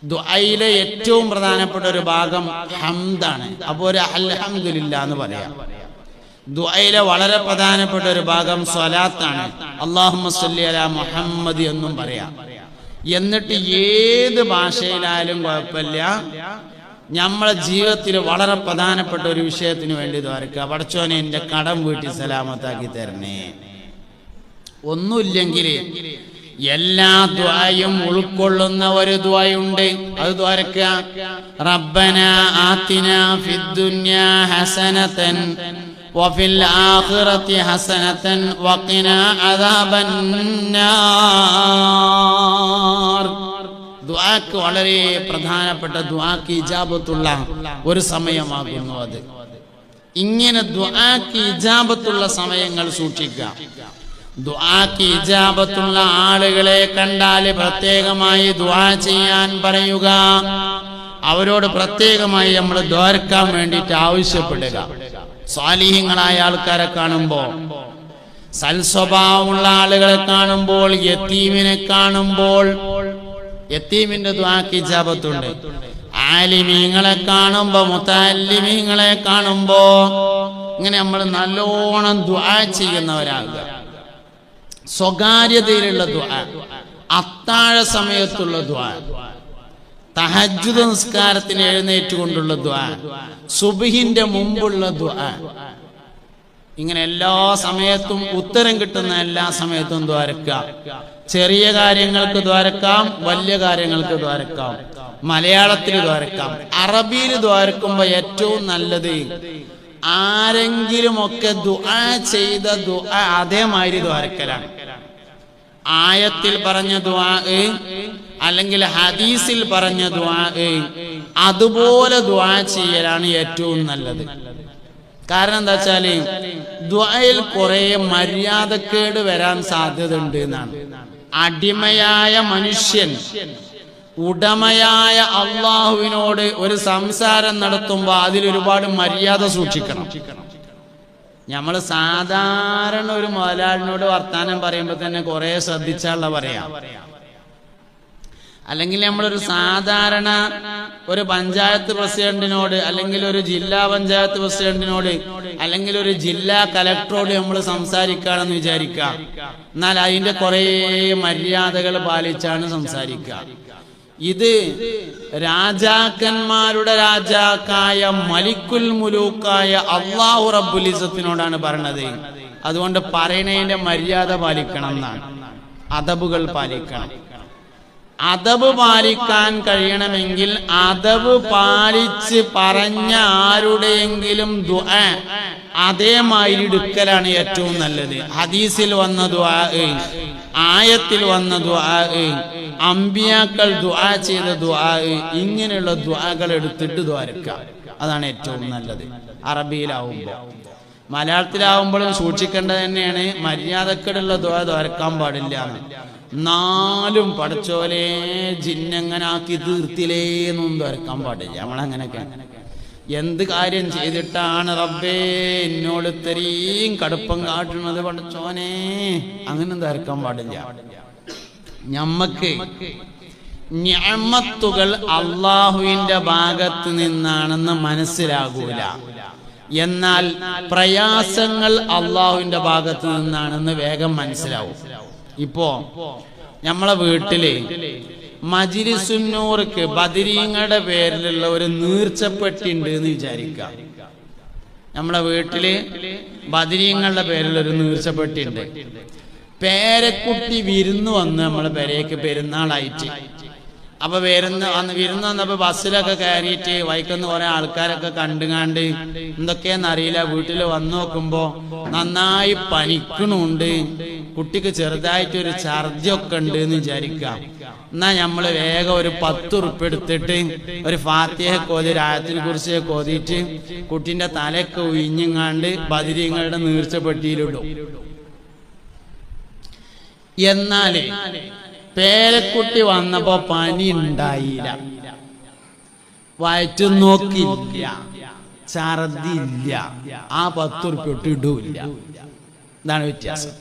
ദുആയിലെ ഏറ്റവും പ്രധാനപ്പെട്ട ഒരു ഭാഗം ഹംദാണ്. അപ്പോൾ ഒരു അൽഹംദുലില്ലാ എന്ന് പറയാം. ദുആയിലെ വളരെ പ്രധാനപ്പെട്ട ഒരു ഭാഗം സ്വലാത്താണ്. അല്ലാഹുമ്മ സ്വല്ലി അലാ മുഹമ്മദ് എന്നും പറയാം. എന്നിട്ട് ഏത് ഭാഷയിലായാലും കുഴപ്പമില്ല, നമ്മളെ ജീവിതത്തിൽ വളരെ പ്രധാനപ്പെട്ട ഒരു വിഷയത്തിന് വേണ്ടി ദ്വാരക്കുക. പടച്ചോനെ എൻ്റെ കടം വീട്ടി സലാമത്താക്കി തരണേ. ഒന്നുമില്ലെങ്കിൽ എല്ലാ ദുആയും ഉൾക്കൊള്ളുന്ന ഒരു ദുആയുണ്ട്, അത് ദ്വാരക്കുക. റബ്ബനാ ആതിനാ ഫിദ്ദുന്യാ ഹസനതൻ വഫിൽ ആഖിറതി ഹസനതൻ വഖിനാ അദാബന്നാർ. ദുആക്ക് വളരെ പ്രധാനപ്പെട്ട, ദുആക്ക് ഇജാബത്തുള്ള ഒരു സമയമാകുന്നു അത്. ഇങ്ങനെ ദുആക്ക് ഇജാബത്തുള്ള സമയങ്ങൾ സൂക്ഷിക്കുക. ദുആക്ക് ഇജാബത്തുള്ള ആളുകളെ കണ്ടാൽ പ്രത്യേകമായി ദുആ ചെയ്യാൻ പറയുക. അവരോട് പ്രത്യേകമായി നമ്മൾ ദ്വാരക്കാൻ വേണ്ടിയിട്ട് ആവശ്യപ്പെടുക. സാലിഹ്യങ്ങളായ ആൾക്കാരെ കാണുമ്പോൾ, സൽസ്വഭാവമുള്ള ആളുകളെ കാണുമ്പോൾ, യതീമിനെ കാണുമ്പോൾ, യതീമിന്റെ ദുആക്ക് ഇജാബത്തുണ്ട്. ആലിമീങ്ങളെ കാണുമ്പോ, മുതഅല്ലിമീങ്ങളെ കാണുമ്പോ ഇങ്ങനെ നമ്മൾ നല്ലോണം ദുആ ചെയ്യുന്നവരാകുക. സ്വകാര്യതയിലുള്ള ദുആ, അത്താഴ സമയത്തുള്ള ദുആ, തഹജ്ജുദ് നിസ്കാരത്തിന് എഴുന്നേറ്റുകൊണ്ടുള്ള ദുആ, സുബ്ഹിന്റെ മുമ്പുള്ള ദുആ, ഇങ്ങനെ എല്ലാ സമയത്തും ഉത്തരം കിട്ടുന്ന എല്ലാ സമയത്തും ദ്വാരക്കുക. ചെറിയ കാര്യങ്ങൾക്ക് ദ്വാരക്കാം, വലിയ കാര്യങ്ങൾക്ക് ദ്വാരക്കാം. മലയാളത്തിൽ ദ്വാരക്കാം. അറബിയിൽ ദ്വാരക്കുമ്പോ ഏറ്റവും നല്ലത് ആരെങ്കിലുമൊക്കെ ദുആ ചെയ്ത ദുആ അതേമാതിരി ദ്വാരക്കലാണ്. ആയത്തിൽ പറഞ്ഞ ദുആ അല്ലെങ്കിൽ ഹദീസിൽ പറഞ്ഞ ദുആ അതുപോലെ ദുആ ചെയ്യലാണ് ഏറ്റവും നല്ലത്. കാരണം എന്താ വെച്ചാല് ദുആയിൽ കുറെ മര്യാദക്കേട് വരാൻ സാധ്യത ഉണ്ട് എന്നാണ്. അടിമയായ മനുഷ്യൻ ഉടമയായ അള്ളാഹുവിനോട് ഒരു സംസാരം നടത്തുമ്പോ അതിലൊരുപാട് മര്യാദ സൂക്ഷിക്കണം. നമ്മൾ സാധാരണ ഒരു മുതലാളിനോട് വർത്താനം പറയുമ്പോ തന്നെ കുറെ ശ്രദ്ധിച്ചാലുള്ള പറയാം. അല്ലെങ്കിൽ നമ്മളൊരു സാധാരണ ഒരു പഞ്ചായത്ത് പ്രസിഡന്റിനോട്, അല്ലെങ്കിൽ ഒരു ജില്ലാ പഞ്ചായത്ത് പ്രസിഡന്റിനോട്, അല്ലെങ്കിൽ ഒരു ജില്ലാ കലക്ടറോട് നമ്മൾ സംസാരിക്കുകയാണെന്ന് വിചാരിക്കുക. എന്നാൽ അതിന്റെ കുറെ മര്യാദകൾ പാലിച്ചാണ് സംസാരിക്കുക. ഇത് രാജാക്കന്മാരുടെ രാജാക്കായ മലിക്കുൽ മുലൂക്കായ അല്ലാഹു റബ്ബുൽ ഇസ്സത്തിനോടാണ് പറയണത്. അതുകൊണ്ട് പറയണതിന്റെ മര്യാദ പാലിക്കണം എന്നാണ്. അദബുകൾ പാലിക്കണം. അദബ് പാലിക്കാൻ കഴിയണമെങ്കിൽ അദബ് പാലിച്ച് പറഞ്ഞ ആരുടെയെങ്കിലും ദുആ അതേമാതിരി എടുക്കലാണ് ഏറ്റവും നല്ലത്. ഹദീസിൽ വന്ന ദുആ, ആയത്തിൽ വന്ന ദുആ, അമ്പിയാക്കൾ ദുആ ചെയ്ത ദുആ, ഇങ്ങനെയുള്ള ദുആകൾ എടുത്തിട്ട് ദ്വാരക്കുക. അതാണ് ഏറ്റവും നല്ലത്. അറബിയിലാവുമ്പോൾ. മലയാളത്തിലാവുമ്പോഴും സൂക്ഷിക്കേണ്ടത് തന്നെയാണ്. മര്യാദക്കേടുള്ള ദുആ ദ്വാരക്കാൻ പാടില്ല. നാലും പഠിച്ചോലെ ജിന്നങ്ങനാക്കി തീർത്തില്ലേന്നും ദ്വാരക്കാൻ പാടില്ല. നമ്മളങ്ങനെയൊക്കെ എന്ത് കാര്യം ചെയ്തിട്ടാണ് റബ്ബേ എന്നോട് ഇത്രയും കടുപ്പം കാട്ടുന്നത് പഠിച്ചോനെ, അങ്ങനെ ദ്വാരക്കാൻ പാടില്ല. ഞമ്മക്ക് നിഅമത്തുകൾ അള്ളാഹുവിന്റെ ഭാഗത്ത് നിന്നാണെന്ന് മനസ്സിലാകൂല. എന്നാൽ പ്രയാസങ്ങൾ അള്ളാഹുവിന്റെ ഭാഗത്ത് നിന്നാണെന്ന് വേഗം മനസ്സിലാവും. ഇപ്പോ നമ്മളെ വീട്ടില് മജ്ലിസുന്നൂർക്ക് ബദരീങ്ങളുടെ പേരിലുള്ള ഒരു നീർച്ചപ്പെട്ടി ഉണ്ട് എന്ന് വിചാരിക്കാം. നമ്മളെ വീട്ടില് ബദരീങ്ങളുടെ പേരിലുള്ള ഒരു നീർച്ചപ്പെട്ടി ഉണ്ട്. പേരക്കുട്ടി വിരുന്ന് വന്ന് നമ്മളെ പെരേക്ക് പെരുന്നാളായിട്ട്. അപ്പൊ വിരുന്ന് വന്നപ്പോ ബസ്സിലൊക്കെ കയറിയിട്ട് വൈക്കുന്ന കുറെ ആൾക്കാരൊക്കെ കണ്ടുകാണ്ട് എന്തൊക്കെയാന്നറിയില്ല വീട്ടിൽ വന്നു നോക്കുമ്പോ നന്നായി പനിക്കണുണ്ട്, കുട്ടിക്ക് ചെറുതായിട്ടൊരു ഛർദിയൊക്കെ ഉണ്ട് എന്ന് വിചാരിക്കാം. എന്നാ നമ്മള് വേഗം ഒരു 10 ഉറുപ്പിക എടുത്തിട്ട് ഒരു ഫാത്തിഹ കോതി, ഒരു ആയത്തിനെ കുറിച്ച് കോതിയിട്ട് കുട്ടിന്റെ തലയൊക്കെ ഉയിഞ്ഞുങ്ങാണ്ട് ബദരീങ്ങളുടെ നീർച്ചപ്പെട്ടിയിലിടും. എന്നാല് പേരക്കുട്ടി വന്നപ്പോ പനി ഉണ്ടായില്ല, വയറ്റു നോക്കില്ല, ഛർദില്ല, ആ 10 ഉറുപ്പിക ഇടൂല്ല. ഇതാണ് വ്യത്യാസം.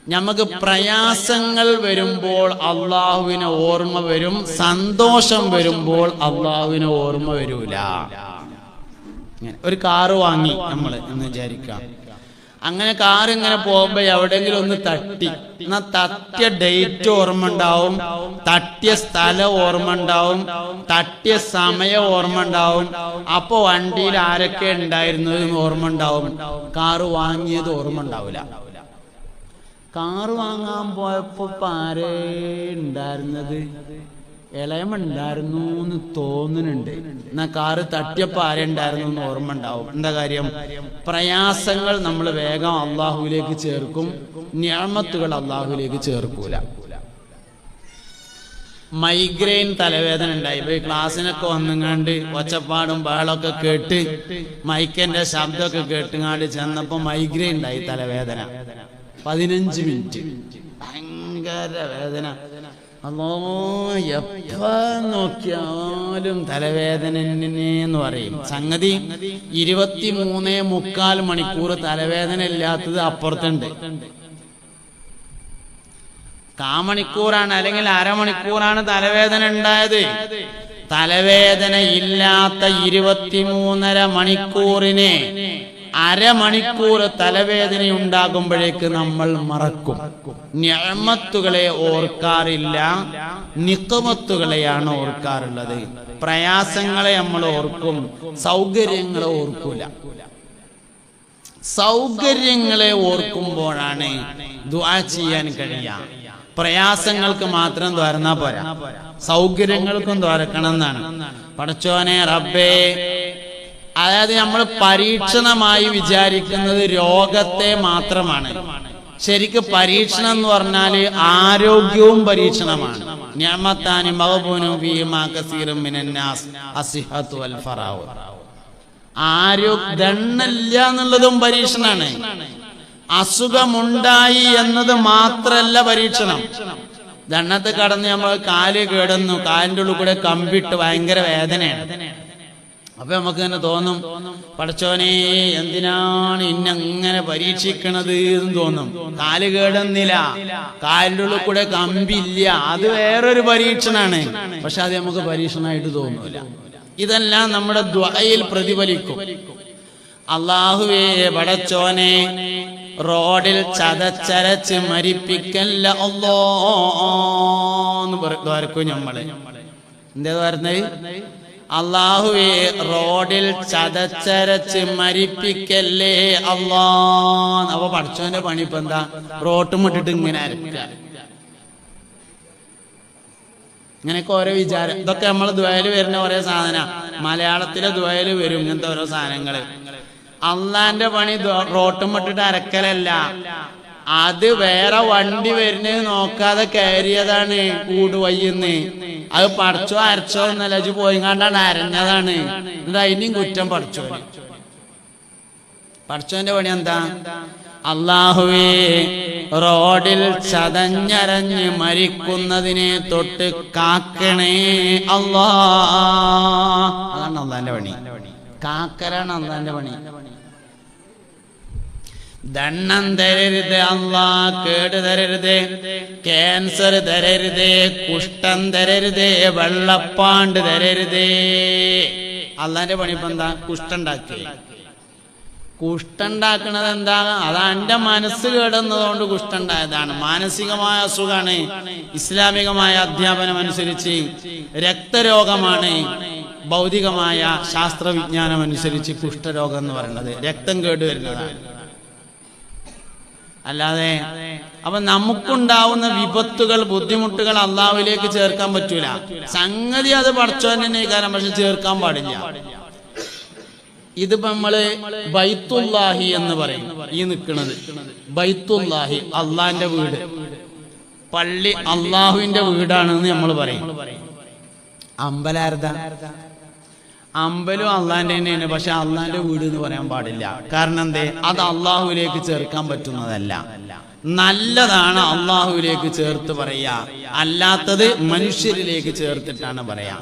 നമുക്ക് പ്രയാസങ്ങൾ വരുമ്പോൾ അള്ളാഹുവിനെ ഓർമ്മ വരും, സന്തോഷം വരുമ്പോൾ അള്ളാഹുവിനെ ഓർമ്മ വരൂല. ഒരു കാറ് വാങ്ങി നമ്മൾ എന്ന് വിചാരിക്കാം. അങ്ങനെ കാർ ഇങ്ങനെ പോകുമ്പോ എവിടെയെങ്കിലും ഒന്ന് തട്ടി, എന്നാ തട്ടിയ ഡേറ്റ് ഓർമ്മ ഉണ്ടാവും, തട്ടിയ സ്ഥലം ഓർമ്മ ഉണ്ടാവും, തട്ടിയ സമയം ഓർമ്മ ഉണ്ടാവും. അപ്പൊ വണ്ടിയിൽ ആരൊക്കെ ഉണ്ടായിരുന്നതും ഓർമ്മ ഉണ്ടാവും. കാറ് വാങ്ങിയത് ഓർമ്മ ഉണ്ടാവില്ല. കാറ് വാങ്ങാൻ പോയപ്പോ ആരേ ഉണ്ടായിരുന്നത്, ഇളയമുണ്ടായിരുന്നു എന്ന് തോന്നുന്നുണ്ട്. എന്നാ കാറ് തട്ടിയപ്പോ ആരുണ്ടായിരുന്നു എന്ന് ഓർമ്മ ഉണ്ടാവും. എന്താ കാര്യം? പ്രയാസങ്ങൾ നമ്മൾ വേഗം അള്ളാഹുവിലേക്ക് ചേർക്കും, നിഅമത്തുകൾ അള്ളാഹുവിലേക്ക് ചേർക്കൂല. മൈഗ്രെയിൻ തലവേദന ഉണ്ടായി. ഇപ്പൊ ഈ ക്ലാസ്സിനൊക്കെ വന്നുങ്ങാണ്ട് ഒച്ചപ്പാടും ബഹളമൊക്കെ കേട്ട് മൈക്കന്റെ ശബ്ദമൊക്കെ കേട്ടുങ്ങാണ്ട് ചെന്നപ്പോ മൈഗ്രെയിൻ ഉണ്ടായി, തലവേദന. 15 മിനിറ്റ് ഭയങ്കര വേദന. അല്ലോ, എപ്പ നോക്കിയാലും തലവേദന എന്ന് പറയും. സംഗതി 23.25 മണിക്കൂർ തലവേദന ഇല്ലാത്തത് അപ്പുറത്തുണ്ട്. കാമണിക്കൂറാണ് അല്ലെങ്കിൽ അരമണിക്കൂറാണ് തലവേദന ഉണ്ടായത്. തലവേദന ഇല്ലാത്ത 23.5 മണിക്കൂറിനെ അരമണിക്കൂർ തലവേദന ഉണ്ടാകുമ്പോഴേക്ക് നമ്മൾ മറക്കും. നിഅമത്തുകളെ ഓർക്കാറില്ല, നിഖമത്തുകളെയാണ് ഓർക്കാറുള്ളത്. പ്രയാസങ്ങളെ നമ്മൾ ഓർക്കും, സൗകര്യങ്ങളെ ഓർക്കൂല. സൗകര്യങ്ങളെ ഓർക്കുമ്പോഴാണ് ദുആ ചെയ്യാൻ കഴിയുക. പ്രയാസങ്ങൾക്ക് മാത്രം ദ്വാരന്നാ പോരാ, സൗകര്യങ്ങൾക്കും ദ്വാരക്കണം എന്നാണ്. പടച്ചോനെ റബ്ബേ, അതായത് നമ്മൾ പരീക്ഷണമായി വിചാരിക്കുന്നത് രോഗത്തെ മാത്രമാണ്. ശരിക്കും പരീക്ഷണം എന്ന് പറഞ്ഞാല് ആരോഗ്യവും പരീക്ഷണമാണ്. നിഅമത്താനി മഗ്ബൂനും ഫീഹിമാ കസീറും മിനന്നാസ് അസ്സിഹത്തു വൽ ഫറാഉ. ദണ്ണില്ല എന്നുള്ളതും പരീക്ഷണാണ്. അസുഖമുണ്ടായി എന്നത് മാത്രല്ല പരീക്ഷണം. ദണ്ണത്ത് കടന്ന് നമ്മൾ കാല് കേടുന്നു, കാലിൻ്റെ ഉള്ളിൽ കൂടെ കമ്പിട്ട് ഭയങ്കര വേദനയാണ്. അപ്പൊ നമുക്ക് തന്നെ തോന്നും, പടച്ചോനെ എന്തിനാണ് ഇന്നങ്ങനെ പരീക്ഷിക്കണത് എന്ന് തോന്നും. കാല് കേടുന്നില്ല, കാലിൻ്റെ ഉള്ളിൽ കൂടെ കമ്പില്ല, അത് വേറൊരു പരീക്ഷണാണ്. പക്ഷെ അത് നമുക്ക് പരീക്ഷണമായിട്ട് തോന്നൂല. ഇതെല്ലാം നമ്മുടെ ദുആയിൽ പ്രതിഫലിക്കും. അല്ലാഹുവേ പടച്ചോനെ, റോഡിൽ ചതച്ചരച്ച് മരിപ്പിക്കല്ല അല്ലാഹ് ദ്വാരക്കും. നമ്മള് എന്താ പറഞ്ഞത്? അല്ലാഹുവേ റോഡിൽ ചതച്ചരച്ച് മരിപ്പിക്കല്ലേ അല്ലാഹ്. അപ്പൊ പടച്ചോന്റെ പണി ഇപ്പൊ എന്താ? റോട്ടും ഇട്ടിട്ട് ഇങ്ങനെ അരക്കുക. ഇങ്ങനെയൊക്കെ ഓരോ വിചാരം. ഇതൊക്കെ നമ്മൾ ദുആയിൽ വരുന്ന ഓരോ സാധന. മലയാളത്തിലെ ദുആയിൽ വരും ഇങ്ങനത്തെ ഓരോ സാധനങ്ങള്. അള്ളാന്റെ പണി റോട്ടും ഇട്ടിട്ട് അരക്കലല്ല, അത് വേറെ വണ്ടി വരുന്നത് നോക്കാതെ കയറിയതാണ് കൂടുവയ്യെന്ന്. അത് പടച്ചോ അരച്ചോ എന്നല്ല, അത് പോയിങ്ങാണ്ടാണ് അരഞ്ഞതാണ്. എന്താ ഇനിയും കുറ്റം പടച്ചോന്. പടച്ചോന്റെ പണി എന്താ? അല്ലാഹുവേ റോഡിൽ ചതഞ്ഞരഞ്ഞ് മരിക്കുന്നതിനെ തൊട്ട് കാക്കണേ അല്ലാ. അതാണ് അള്ളാന്റെ പണി. കാക്കലാണ് അള്ളാന്റെ പണി. ദണ്ണം തരരുത് അല്ലാ, കേട് തരരുത്, ക്യാൻസർ തരരുത്, കുഷ്ഠം തരരുത്, വെള്ളപ്പാണ്ട് തരരുത്. അള്ളാന്റെ പണി ഇപ്പൊ എന്താ? കുഷ്ഠുണ്ടാക്കി. കുഷ്ഠുണ്ടാക്കണത് എന്താ? അത് എന്റെ മനസ്സ് കേടുന്നതുകൊണ്ട് കുഷ്ഠുണ്ടായതാണ്. മാനസികമായ അസുഖമാണ്. ഇസ്ലാമികമായ അധ്യാപനം അനുസരിച്ച് രക്തരോഗമാണ്. ഭൗതികമായ ശാസ്ത്രവിജ്ഞാനം അനുസരിച്ച് കുഷ്ഠരോഗം എന്ന് പറയുന്നത് രക്തം കേടുവരുന്നതാണ്. അല്ലാതെ അപ്പൊ നമുക്കുണ്ടാവുന്ന വിപത്തുകൾ, ബുദ്ധിമുട്ടുകൾ അള്ളാഹുവിലേക്ക് ചേർക്കാൻ പറ്റൂല. സംഗതി അത് പടച്ചോനെ കാരണം, പക്ഷെ ചേർക്കാൻ പാടില്ല. ഇതിപ്പോ നമ്മള് ബൈത്തുല്ലാഹി എന്ന് പറയും. ഈ നിൽക്കുന്നത് ബൈത്തുല്ലാഹി, അള്ളാന്റെ വീട്, പള്ളി അള്ളാഹുവിന്റെ വീടാണെന്ന് നമ്മൾ പറയും. അമ്പലാരതാ? അമ്പലും അള്ളാന്റെ തന്നെയാണ്, പക്ഷെ അള്ളാന്റെ വീട് എന്ന് പറയാൻ പാടില്ല. കാരണം എന്തേ? അത് അള്ളാഹുവിലേക്ക് ചേർക്കാൻ പറ്റുന്നതല്ല. നല്ലതാണ് അള്ളാഹുവിലേക്ക് ചേർത്ത് പറയാ, അല്ലാത്തത് മനുഷ്യരിലേക്ക് ചേർത്തിട്ടാണ് പറയാ.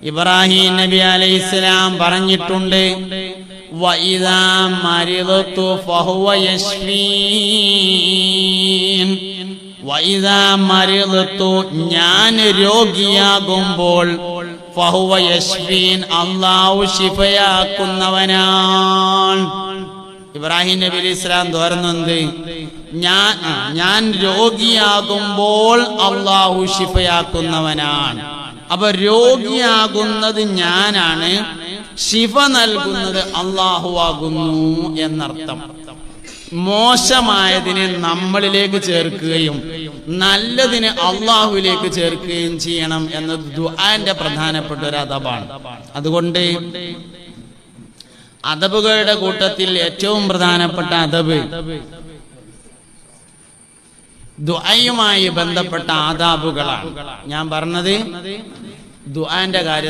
ഇബ്രാഹിം നബി അലൈഹിസ്സലാം പറഞ്ഞിട്ടുണ്ട്, വഇദാ മരിദതു ഫഹുവ യശ്ഫീൻ. വഇദാ മരിദതു ഞാൻ രോഗിയാകുമ്പോൾ ഫഹുവ യശ്ഫീൻ അല്ലാഹു ശിഫയാക്കുന്നവനാണ്. ഇബ്രാഹിം നബി അലൈഹിസ്സലാം തോരുന്നുണ്ട്, ഞാൻ രോഗിയാകുമ്പോൾ അല്ലാഹു ശിഫയാക്കുന്നവനാണ്. അപ്പൊ രോഗിയാകുന്നത് ഞാനാണ്, ശിഫ നൽകുന്നത് അല്ലാഹു ആകുന്നു എന്നർത്ഥം. മോശമായതിനെ നമ്മളിലേക്ക് ചേർക്കുകയും നല്ലതിനെ അള്ളാഹുവിലേക്ക് ചേർക്കുകയും ചെയ്യണം എന്നത് ദുആന്റെ പ്രധാനപ്പെട്ട ഒരു അദബാണ്. അതുകൊണ്ട് അദബുകളുടെ കൂട്ടത്തിൽ ഏറ്റവും പ്രധാനപ്പെട്ട അദബ് ദുആയുമായി ബന്ധപ്പെട്ട ആദാബുകളാണ്. ഞാൻ പറഞ്ഞത് ദുആന്റെ കാര്യം